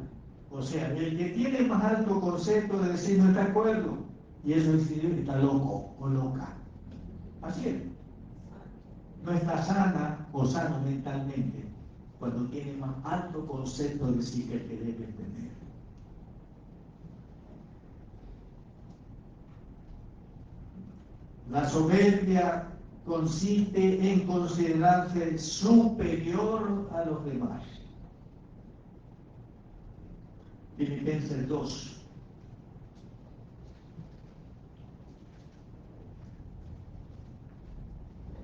o sea, el que tiene más alto concepto de decir no está de acuerdo, y eso es decir, está loco o loca. Así es. No está sana o sano mentalmente cuando tiene más alto concepto de sí que el que debe tener. La soberbia consiste en considerarse superior a los demás. Filipenses 2.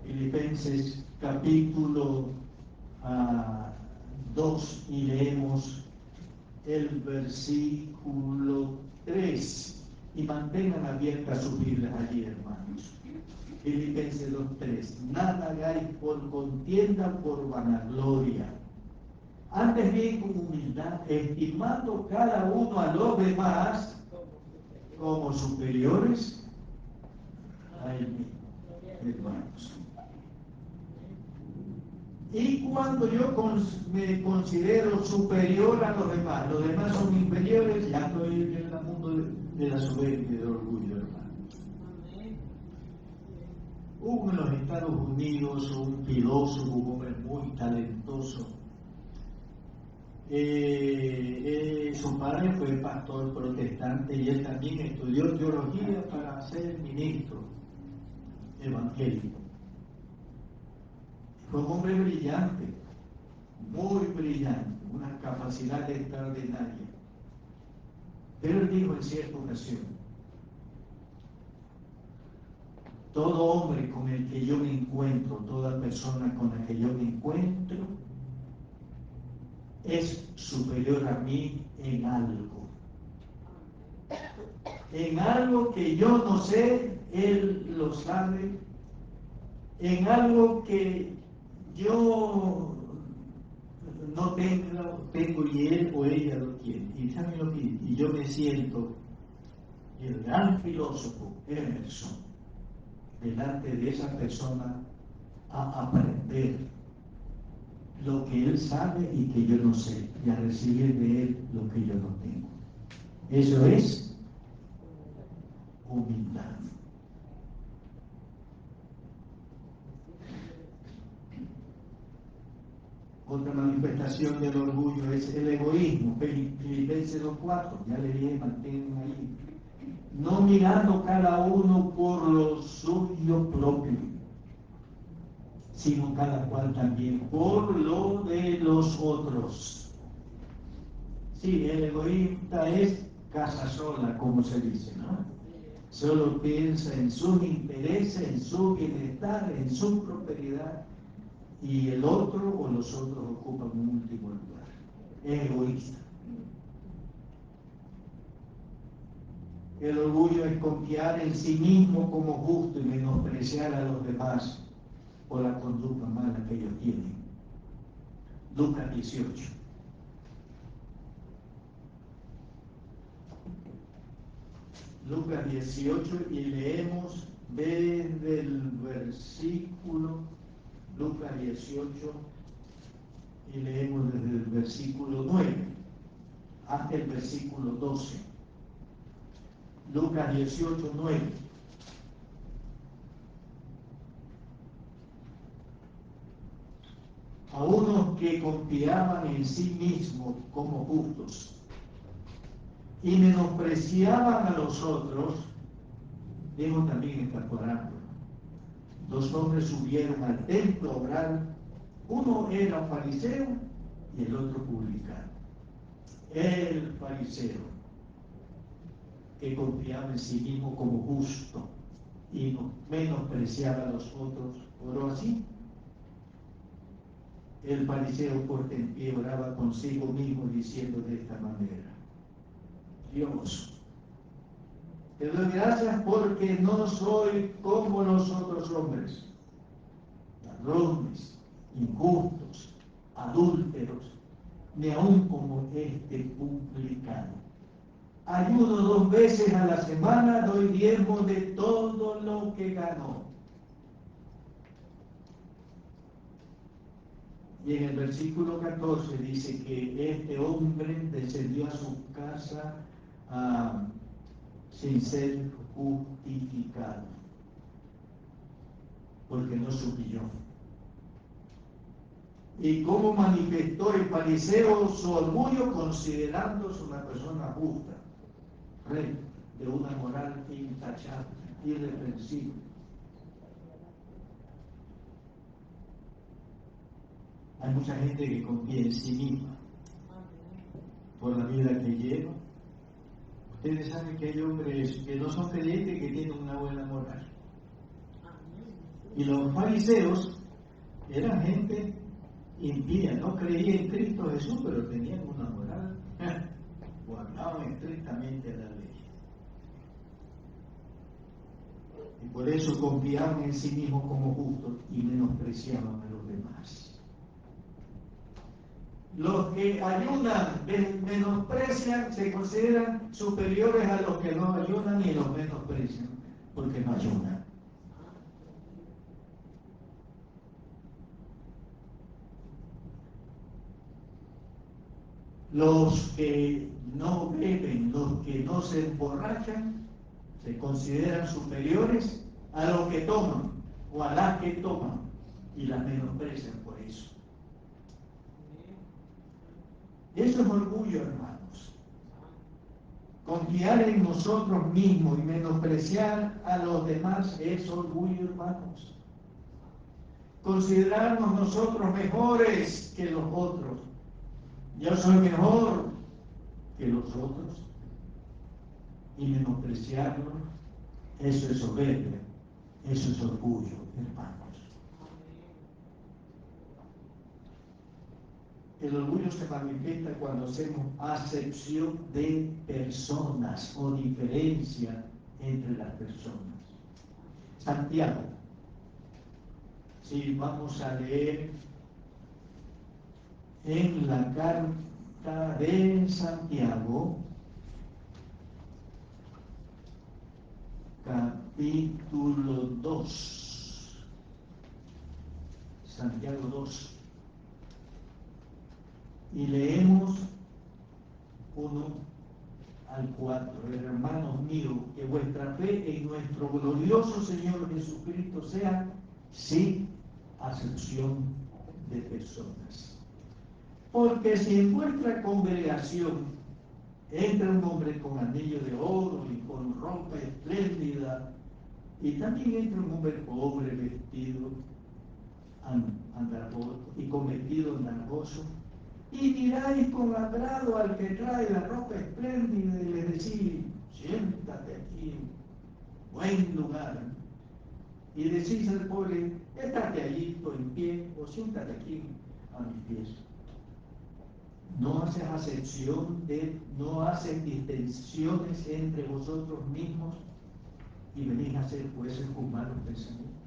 Filipenses capítulo 2 y leemos el versículo 3. Y mantengan abiertas sus Biblias allí, hermanos. Filipenses 2:3. Nada hagáis por contienda, por vanagloria. Antes bien con humildad, estimando cada uno a los demás como superiores a él mismo, hermanos. Y cuando yo me considero superior a los demás son inferiores, ya estoy en el mundo de la soberbia y del orgullo, hermanos. Hubo en los Estados Unidos un filósofo, un hombre muy talentoso. Su padre fue pastor protestante y él también estudió teología para ser ministro evangélico. Fue un hombre brillante, muy brillante, una capacidad extraordinaria. Pero él dijo en cierta ocasión, todo hombre con el que yo me encuentro, toda persona con la que yo me encuentro, es superior a mí en algo. En algo que yo no sé, él lo sabe. En algo que yo no tengo y él o ella lo tiene. Y saben lo que y yo me siento el gran filósofo Emerson delante de esa persona a aprender lo que él sabe y que yo no sé, y a recibir de él lo que yo no tengo. Eso es humildad. Otra manifestación del orgullo es el egoísmo. Filipenses 2:4, ya le dije, mantengan ahí. No mirando cada uno por lo suyo propio, sino cada cual también por lo de los otros. Sí, el egoísta es casa sola, como se dice, ¿no? Solo piensa en sus intereses, en su bienestar, en su prosperidad, y el otro o los otros ocupan un último lugar. Es egoísta. El orgullo es confiar en sí mismo como justo y menospreciar a los demás por la conducta mala que ellos tienen. Lucas 18. Lucas 18 y leemos desde el versículo, Lucas 18 y leemos desde el versículo 9 hasta el versículo 12. Lucas 18, 9. A unos que confiaban en sí mismos como justos y menospreciaban a los otros, debo también estar orando. Dos hombres subieron al templo a orar. Uno era un fariseo y el otro publicano. El fariseo, que confiaba en sí mismo como justo y no menospreciaba a los otros, oró así. El fariseo fuerte en pie oraba consigo mismo diciendo de esta manera: Dios, te doy gracias porque no soy como los otros hombres, ladrones, injustos, adúlteros, ni aun como este publicano. Ayuno 2 veces a la semana, doy diezmo de todo lo que gano. Y en el versículo 14 dice que este hombre descendió a su casa sin ser justificado, porque no se humilló. Y cómo manifestó el fariseo su orgullo, considerándose una persona justa, recta, de una moral intachable, irreprensible. Hay mucha gente que confía en sí misma por la vida que lleva. Ustedes saben que hay hombres que no son creyentes que tienen una buena moral. Y los fariseos eran gente impía, no creían en Cristo Jesús, pero tenían una moral, guardaban estrictamente la ley. Y por eso confiaban en sí mismos como justos y menospreciaban a los demás. Los que ayunan, menosprecian, se consideran superiores a los que no ayunan y los menosprecian, porque no ayunan. Los que no beben, los que no se emborrachan, se consideran superiores a los que toman o a las que toman y las menosprecian por eso. Eso es orgullo, hermanos. Confiar en nosotros mismos y menospreciar a los demás es orgullo, hermanos. Considerarnos nosotros mejores que los otros. Yo soy mejor que los otros. Y menospreciarlo, eso es soberbia, eso es orgullo, hermanos. El orgullo se manifiesta cuando hacemos acepción de personas o diferencia entre las personas. Santiago, si vamos a leer en la carta de Santiago, capítulo 2, Santiago 2, y leemos 1 al 4. Hermanos míos, que vuestra fe en nuestro glorioso Señor Jesucristo sea sin acepción de personas. Porque si en vuestra congregación entra un hombre con anillo de oro y con ropa espléndida, y también entra un hombre pobre vestido andrajoso y con vestido andrajoso, y miráis con agrado al que trae la ropa espléndida y le decís: siéntate aquí, buen lugar. Y decís al pobre: estate allí en pie, o siéntate aquí a mis pies. No haces acepción no hacen distinciones entre vosotros mismos y venís a ser jueces con malos pensamientos.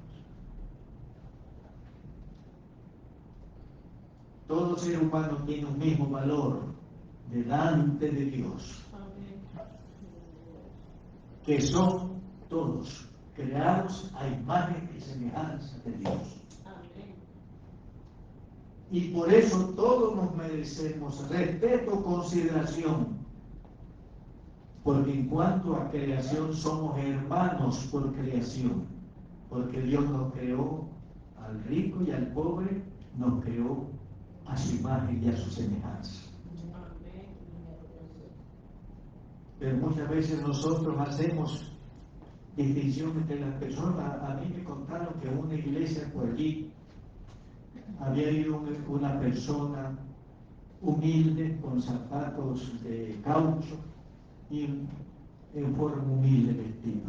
Todo ser humano tiene un mismo valor delante de Dios, que son todos creados a imagen y semejanza de Dios. Y por eso todos nos merecemos respeto, consideración, porque en cuanto a creación somos hermanos por creación, porque Dios nos creó al rico y al pobre, nos creó a su imagen y a su semejanza. Pero muchas veces nosotros hacemos distinción entre las personas. A mí me contaron que en una iglesia por allí había ido una persona humilde con zapatos de caucho y en forma humilde vestido.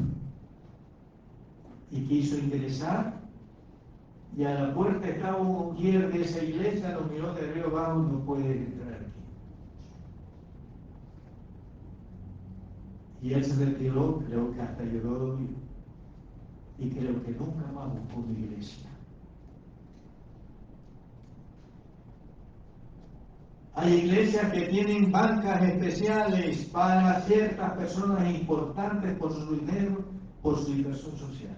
Y quiso ingresar, y a la puerta estaba un mujer de esa iglesia, lo miró de arriba abajo, no puede entrar aquí. Y él se retiró, creo que hasta lloró, y creo que nunca más buscó una iglesia. Hay iglesias que tienen bancas especiales para ciertas personas importantes por su dinero, por su inversión social.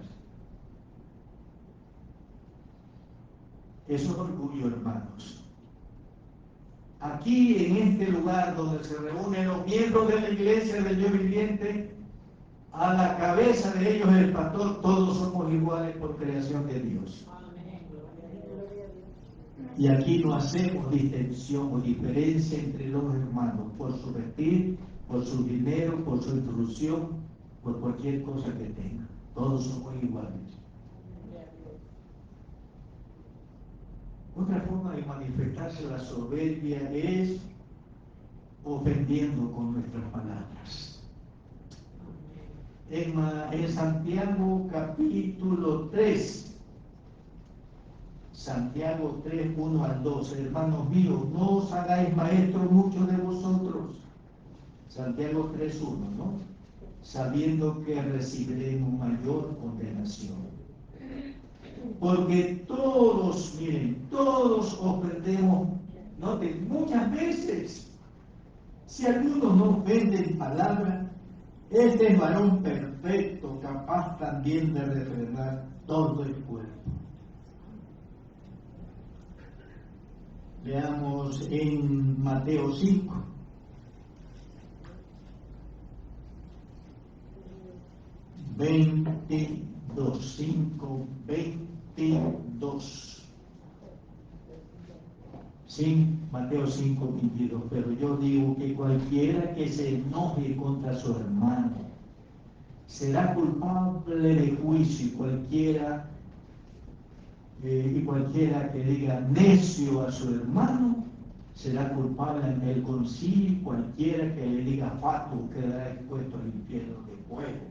Eso es orgullo, hermanos. Aquí, en este lugar donde se reúnen los miembros de la iglesia del Dios viviente, a la cabeza de ellos el pastor, todos somos iguales por creación de Dios. Y aquí no hacemos distinción o diferencia entre los hermanos por su vestir, por su dinero, por su instrucción, por cualquier cosa que tengan. Todos somos iguales. Otra forma de manifestarse la soberbia es ofendiendo con nuestras palabras. En Santiago capítulo 3, Santiago 3, 1 al 12, hermanos míos, no os hagáis maestros muchos de vosotros. Santiago 3, 1, ¿no? Sabiendo que recibiremos mayor condenación. Porque todos, miren, todos ofendemos, noten, muchas veces. Si algunos no ofenden palabra, este es varón perfecto, capaz también de refrenar todo el cuerpo. Leamos en Mateo 5. Sí, Mateo 5, 22. Pero yo digo que cualquiera que se enoje contra su hermano será culpable de juicio, y cualquiera que diga necio a su hermano será culpable ante el concilio, cualquiera que le diga fatuo quedará expuesto al infierno de fuego.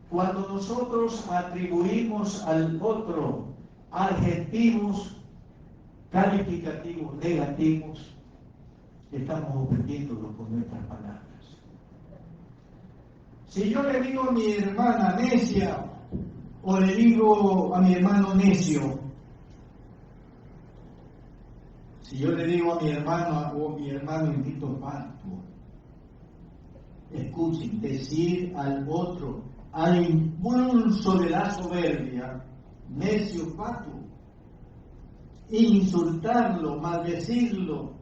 Cuando nosotros atribuimos al otro adjetivos calificativos negativos, estamos ofendiéndolo con nuestras palabras. Si yo le digo a mi hermana necia, o le digo a mi hermano necio, si yo le digo a mi hermano o a mi hermano invito fatuo, escuchen, decir al otro, al impulso de la soberbia, necio, fatuo, insultarlo, maldecirlo,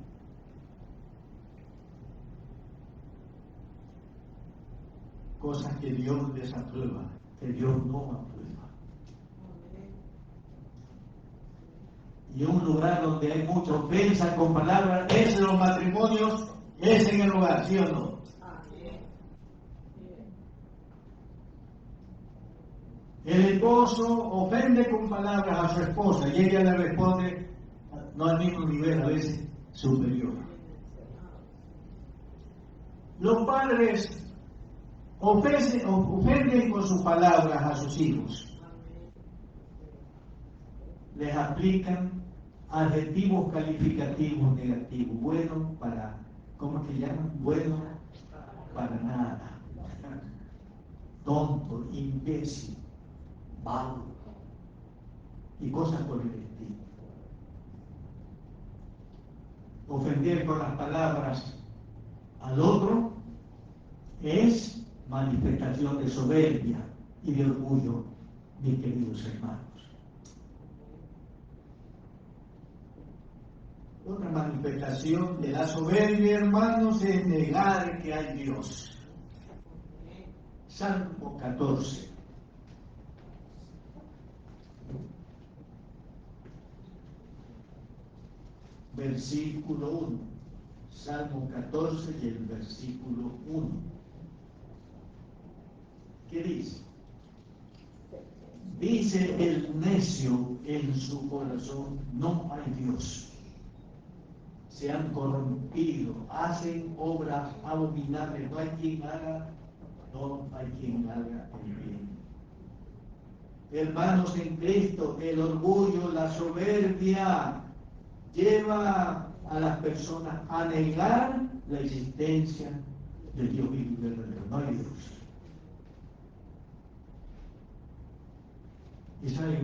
cosas que Dios desaprueba, que Dios no aprueba. Y un lugar donde hay mucha ofensa con palabras, es en los matrimonios, es en el hogar, ¿sí o no? El esposo ofende con palabras a su esposa y ella le responde, no al mismo nivel, a veces superior. Los padres ofenden con sus palabras a sus hijos. Les aplican adjetivos calificativos negativos. Bueno para, ¿cómo se llaman? Bueno para nada. Tonto, imbécil, vago. Y cosas por el estilo. Ofender con las palabras al otro es manifestación de soberbia y de orgullo, mis queridos hermanos. Otra manifestación de la soberbia, hermanos, es negar que hay Dios. Salmo 14. Versículo 1. Salmo 14 y el versículo 1. ¿Qué dice? Dice el necio en su corazón, no hay Dios. Se han corrompido, hacen obras abominables, no hay quien haga el bien. Hermanos en Cristo, el orgullo, la soberbia lleva a las personas a negar la existencia de Dios vivo y verdadero. No hay Dios. Esa es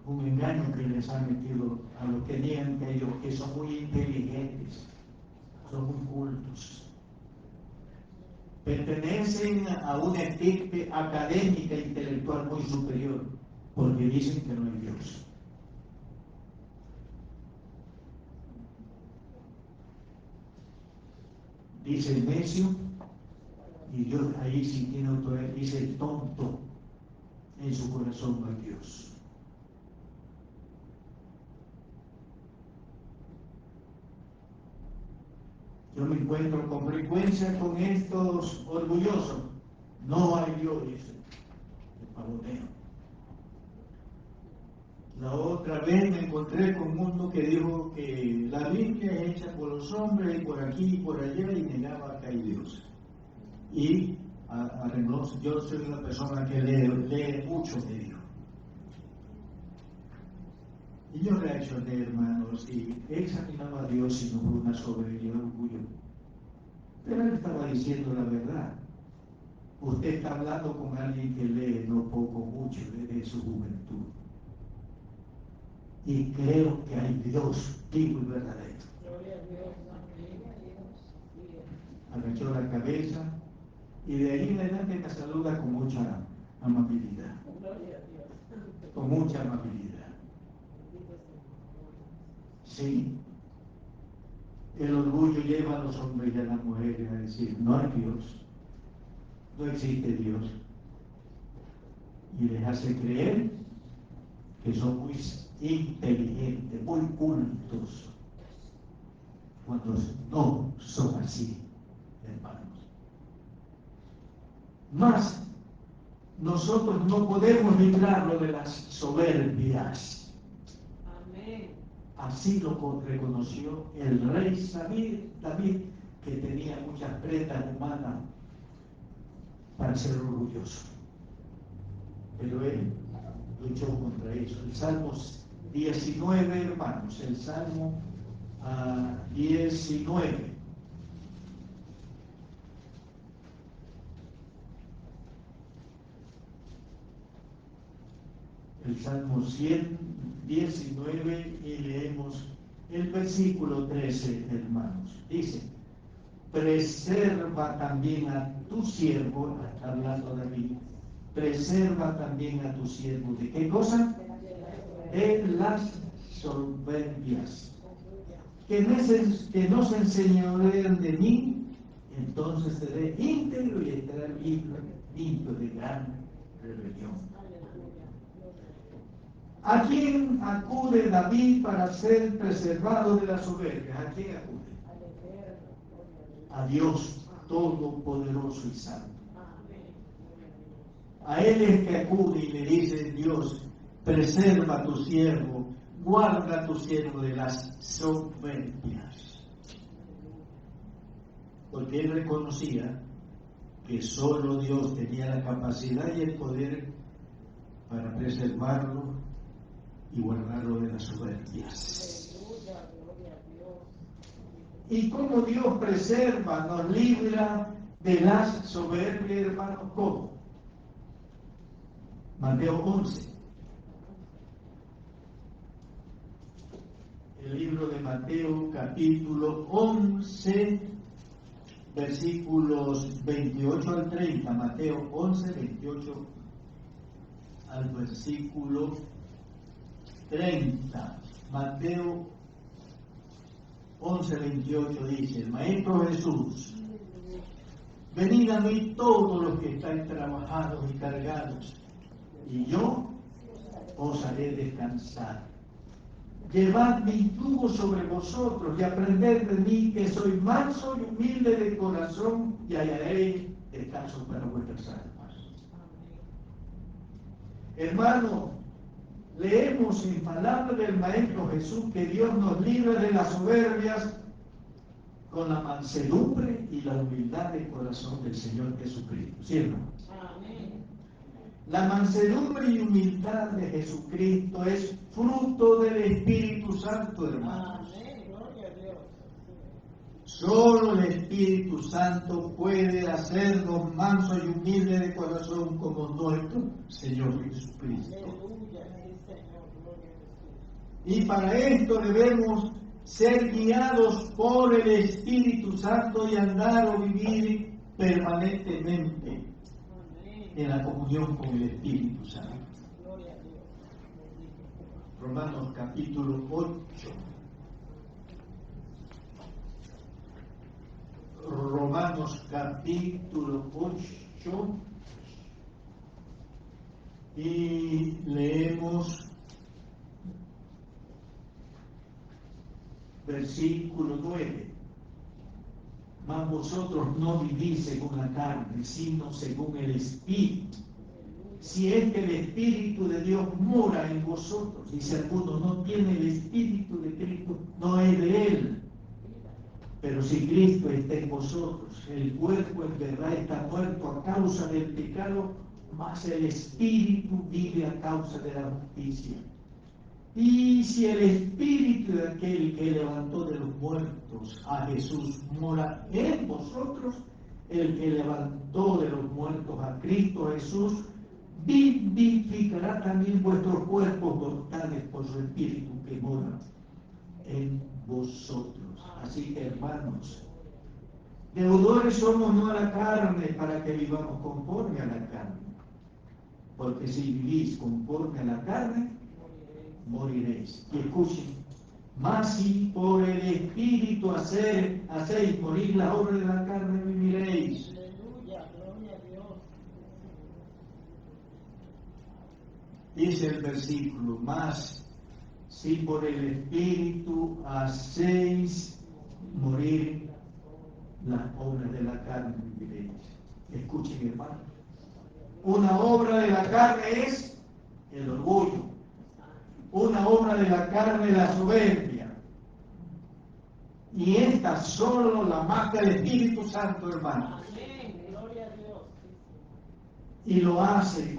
un engaño que les han metido a los que niegan que son muy inteligentes, son muy cultos. Pertenecen a una estirpe académica e intelectual muy superior, porque dicen que no hay Dios. Dice el necio, y Dios ahí sí tiene autoridad, dice el tonto, en su corazón no hay Dios. Yo me encuentro con frecuencia con estos orgullosos. No hay Dios, dice el pavoneo. La otra vez me encontré con uno que dijo que la Biblia es hecha por los hombres y por aquí y por allá y negaba que hay Dios. Y yo soy una persona que lee mucho, me dijo. Y yo reaccioné, hermanos, y he examinado a Dios y no fue una soberbia y orgullo. Pero él estaba diciendo la verdad. Usted está hablando con alguien que lee no poco, mucho, desde su juventud. Y creo que hay Dios vivo y verdadero. Agachó la cabeza y de ahí en adelante me saluda con mucha amabilidad. Con mucha amabilidad. Sí, el orgullo lleva a los hombres y a las mujeres a decir, no hay Dios, no existe Dios. Y les hace creer que son muy inteligentes, muy cultos, cuando no son así, hermanos. Más, nosotros no podemos librarlo de las soberbias. Amén. Así lo reconoció el rey David, que tenía muchas prendas humanas para ser orgulloso. Pero él luchó contra eso. El Salmo 19, hermanos, el Salmo 19. El Salmo 119 y leemos el versículo 13, hermanos. Dice, preserva también a tu siervo, está hablando David, preserva también a tu siervo. ¿De qué cosa? De las soberbias. Que no se enseñoreen de mí, entonces seré íntegro y estaré limpio de gran rebelión. ¿A quién acude David para ser preservado de la soberbia? ¿A quién acude? A Dios Todopoderoso y Santo. A Él es que acude y le dice Dios, preserva a tu siervo, guarda a tu siervo de las soberbias. Porque Él reconocía que solo Dios tenía la capacidad y el poder para preservarlo y guardarlo de las soberbias. ¿Y cómo Dios preserva, nos libra de las soberbias, hermanos? ¿Cómo? Mateo 11. El libro de Mateo, capítulo 11, versículos 28 al 30. Mateo 11, 28 al versículo 30. Mateo 11, 28 dice, el Maestro Jesús, venid a mí todos los que estáis trabajados y cargados, y yo os haré descansar. Llevad mi yugo sobre vosotros y aprended de mí, que soy manso y humilde de corazón, y hallaréis descanso para vuestras almas. Hermano, leemos en palabra del Maestro Jesús que Dios nos libra de las soberbias con la mansedumbre y la humildad del corazón del Señor Jesucristo. ¿Sí, hermano? Amén. La mansedumbre y humildad de Jesucristo es fruto del Espíritu Santo, hermanos. Amén. Gloria a Dios. Solo el Espíritu Santo puede hacernos mansos y humildes de corazón como nuestro Señor Jesucristo. Y para esto debemos ser guiados por el Espíritu Santo y andar o vivir permanentemente en la comunión con el Espíritu Santo. Romanos capítulo 8. Romanos capítulo 8 y leemos versículo 9. Mas vosotros no vivís según la carne, sino según el Espíritu. Si es que el Espíritu de Dios mora en vosotros, y si alguno no tiene el Espíritu de Cristo, no es de él. Pero si Cristo está en vosotros, el cuerpo en verdad está muerto a causa del pecado, mas el Espíritu vive a causa de la justicia. Y si el Espíritu de aquel que levantó de los muertos a Jesús mora en vosotros, el que levantó de los muertos a Cristo Jesús, vivificará también vuestros cuerpos mortales por su Espíritu que mora en vosotros. Así que, hermanos, deudores somos no a la carne para que vivamos conforme a la carne. Porque si vivís conforme a la carne, moriréis. Y escuchen, mas si por el Espíritu hacéis morir la obra de la carne, viviréis. Aleluya, gloria a Dios. Dice el versículo, mas si por el Espíritu hacéis morir las obras de la carne, viviréis. Escuchen, hermano. Una obra de la carne es el orgullo. Una obra de la carne es la soberbia. Y esta solo la mata el Espíritu Santo, hermano. Amén. Gloria a Dios. Y lo hace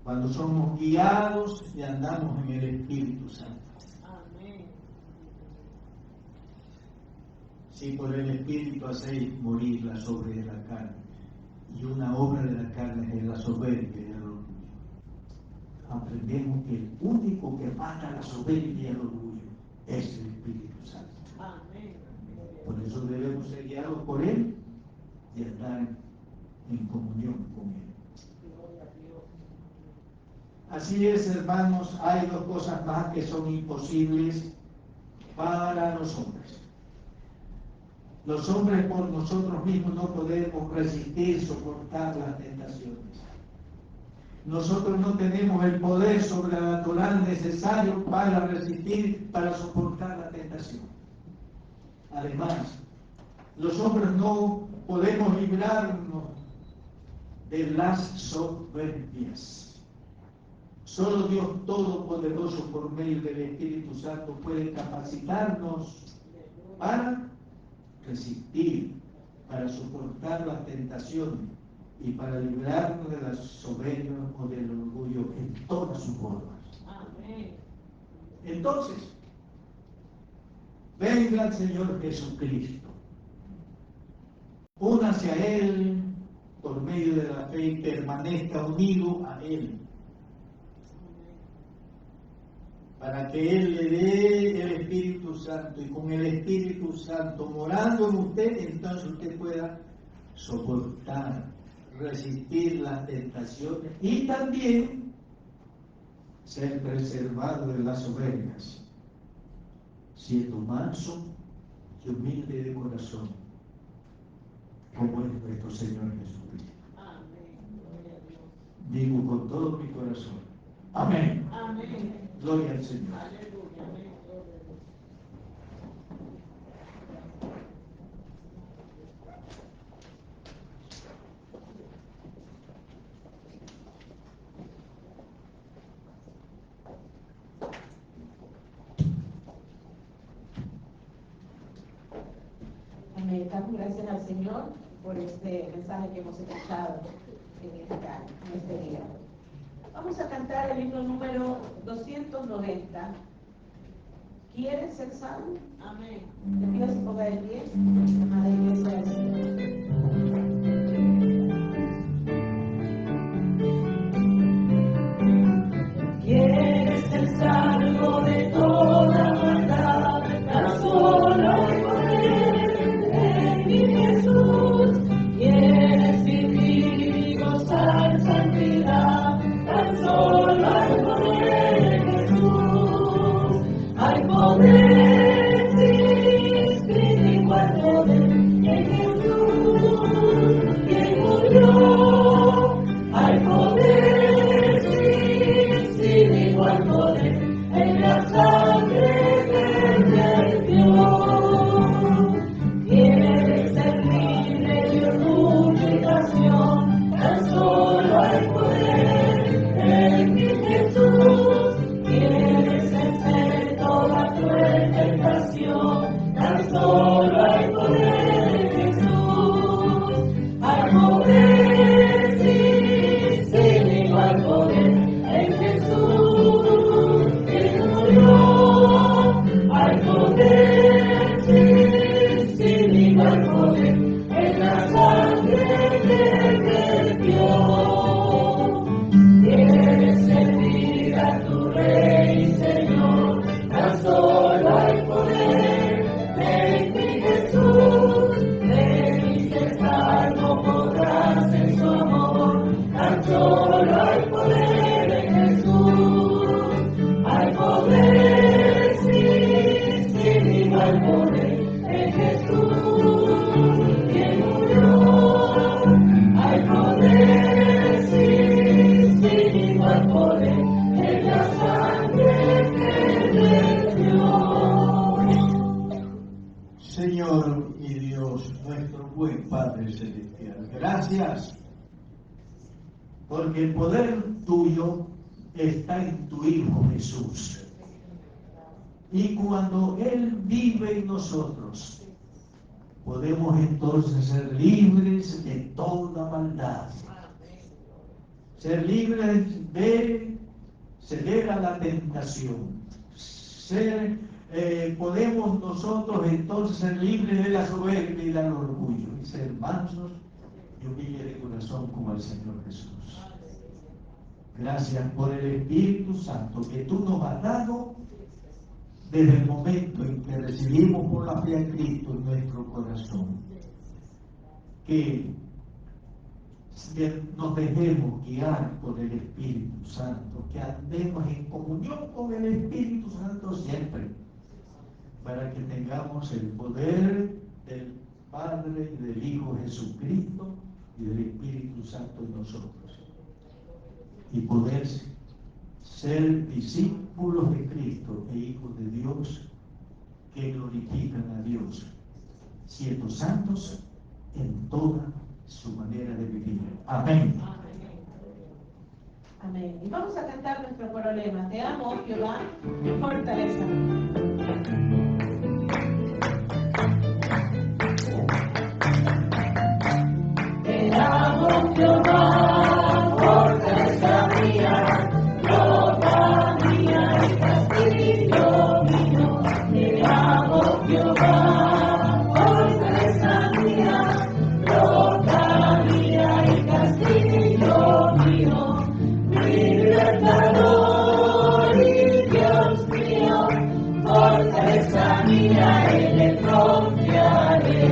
cuando somos guiados y andamos en el Espíritu Santo. Amén. Si por el Espíritu hacéis morir las obras de la carne, y una obra de la carne es la soberbia y el orgullo, aprendemos que el único que mata la soberbia y el orgullo es el Espíritu Santo. Amén. Por eso debemos ser guiados por Él y andar en comunión con Él. Así es, hermanos, hay dos cosas más que son imposibles para los hombres. Los hombres por nosotros mismos no podemos resistir, soportar las tentaciones. Nosotros no tenemos el poder sobrenatural necesario para resistir, para soportar la tentación. Además, los hombres no podemos librarnos de las soberbias. Solo Dios Todopoderoso, por medio del Espíritu Santo, puede capacitarnos para resistir, para soportar las tentaciones y para librarnos de la soberbia o del orgullo en todas sus formas. Amén. Entonces, venga el Señor Jesucristo, únase a Él por medio de la fe y permanezca unido a Él, para que Él le dé el Espíritu Santo, y con el Espíritu Santo morando en usted, entonces usted pueda soportar, resistir las tentaciones y también ser preservado de las soberbias, siendo manso y humilde de corazón, como es nuestro Señor Jesucristo. Amén. Digo con todo mi corazón. Amén. Amén. Gloria al Señor. Aleluya. Amén. gracias al Señor por este mensaje que hemos escuchado en este día. Vamos a cantar el himno número 290. ¿Quieres ser salvo? Amén. Te pido se ponga de pie, amada iglesia del Señor. Quieres ser salvo de toda maldad, tan solo hay poder en mi Jesús. Quieres vivir y gozar santidad, tan solo hay poder en Jesús. Hay poder, sí, sin igual poder en Jesús, quien murió. Hay poder, sí, sin igual poder en la sangre que vertió. Quieres ser libre de orgullo y nación, tan solo hay poder en mi Jesús. Quieres vencer toda cruel tentación, tan solo hay poder en Jesús. Hay poder, sí, sin igual poder en Jesús, que murió. Hay poder, sí, sin igual poder en la sangre que vertió. Quieres servir a tu Rey y Señor, tan solo hay poder en mi Jesús. Ven y ser salvo, podrás en su amor, tan solo hay poder en Jesús. Hay poder, sí, sin igual poder en Jesús, quien murió. Hay poder, sí, sin igual poder en la sangre que vertió. Señor y Dios, nuestro buen Padre Celestial, gracias, porque el poder tuyo está en tu Hijo Jesús. Y cuando Él vive en nosotros, podemos entonces ser libres de toda maldad. Ser libres de ceder a la tentación. Podemos nosotros entonces ser libres de la soberbia y del orgullo y ser mansos y humildes de corazón como el Señor Jesús. Gracias por el Espíritu Santo que tú nos has dado desde el momento en que recibimos por la fe a Cristo en nuestro corazón. Que nos dejemos guiar por el Espíritu Santo, que andemos en comunión con el Espíritu Santo siempre, para que tengamos el poder del Padre y del Hijo Jesucristo y del Espíritu Santo en nosotros, y poder ser discípulos de Cristo e hijos de Dios que glorifican a Dios, siendo santos en toda su manera de vivir. Amén. Amén. Y vamos a cantar nuestro corolema. Te amo, Jehová, fortaleza. Te amo, Jehová, fortaleza mía, roca mía y castillo mío. Te amo, Jehová, fortaleza mía, roca mía y castillo mío. Mi libertador y Dios mío, fortaleza mía, en él confiaré.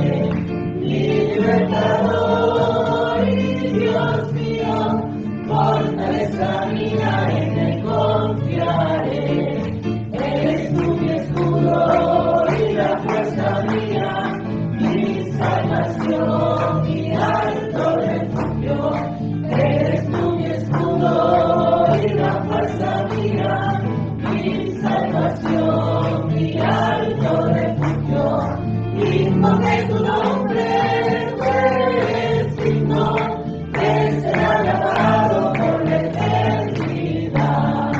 Mi libertador y Dios mío, fortaleza mía, en él confiaré. Eres tú mi escudo y la fuerza mía, mi salvación, mi alto refugio. Eres tú mi escudo y la fuerza mía, mi salvación, mi alto refugio. Invoqué tu nombre, tú eres digno de ser alabado por la eternidad.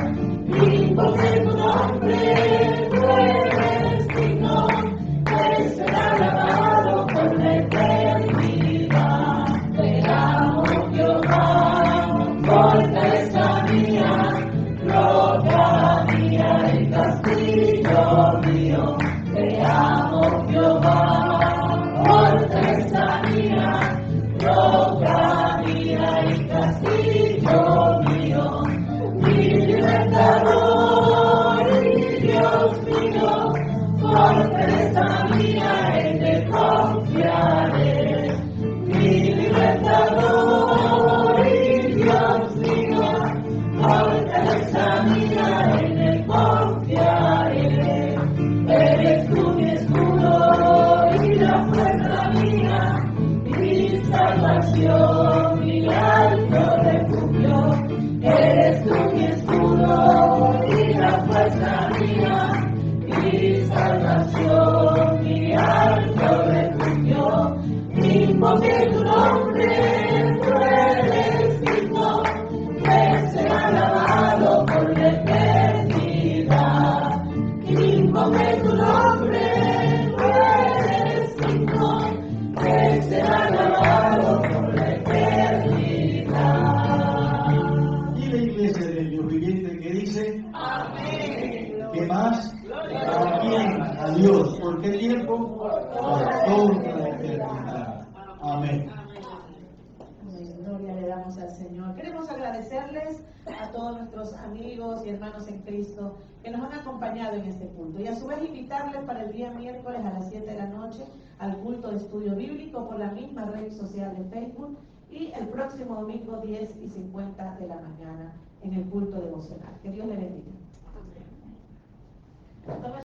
Invoqué tu nombre, tú eres digno de ser alabado por la eternidad. salvación, mi alto refugio, invoqué tu nombre, tú eres digno, que será alabado por la eternidad. Invoqué tu nombre, tú eres digno, que será alabado por la eternidad. Y la iglesia del Dios viviente que dice, Amén. ¿qué más? ¿A quién? A Dios. ¿Por qué tiempo? Por toda la eternidad. Amén. Amén. Gloria le damos al Señor. Queremos agradecerles a todos nuestros amigos y hermanos en Cristo que nos han acompañado en este culto. Y a su vez invitarles para el día miércoles a las 7 de la noche al culto de estudio bíblico por la misma red social de Facebook. Y el próximo domingo 10:50 de la mañana en el culto devocional. Que Dios le bendiga. Amén.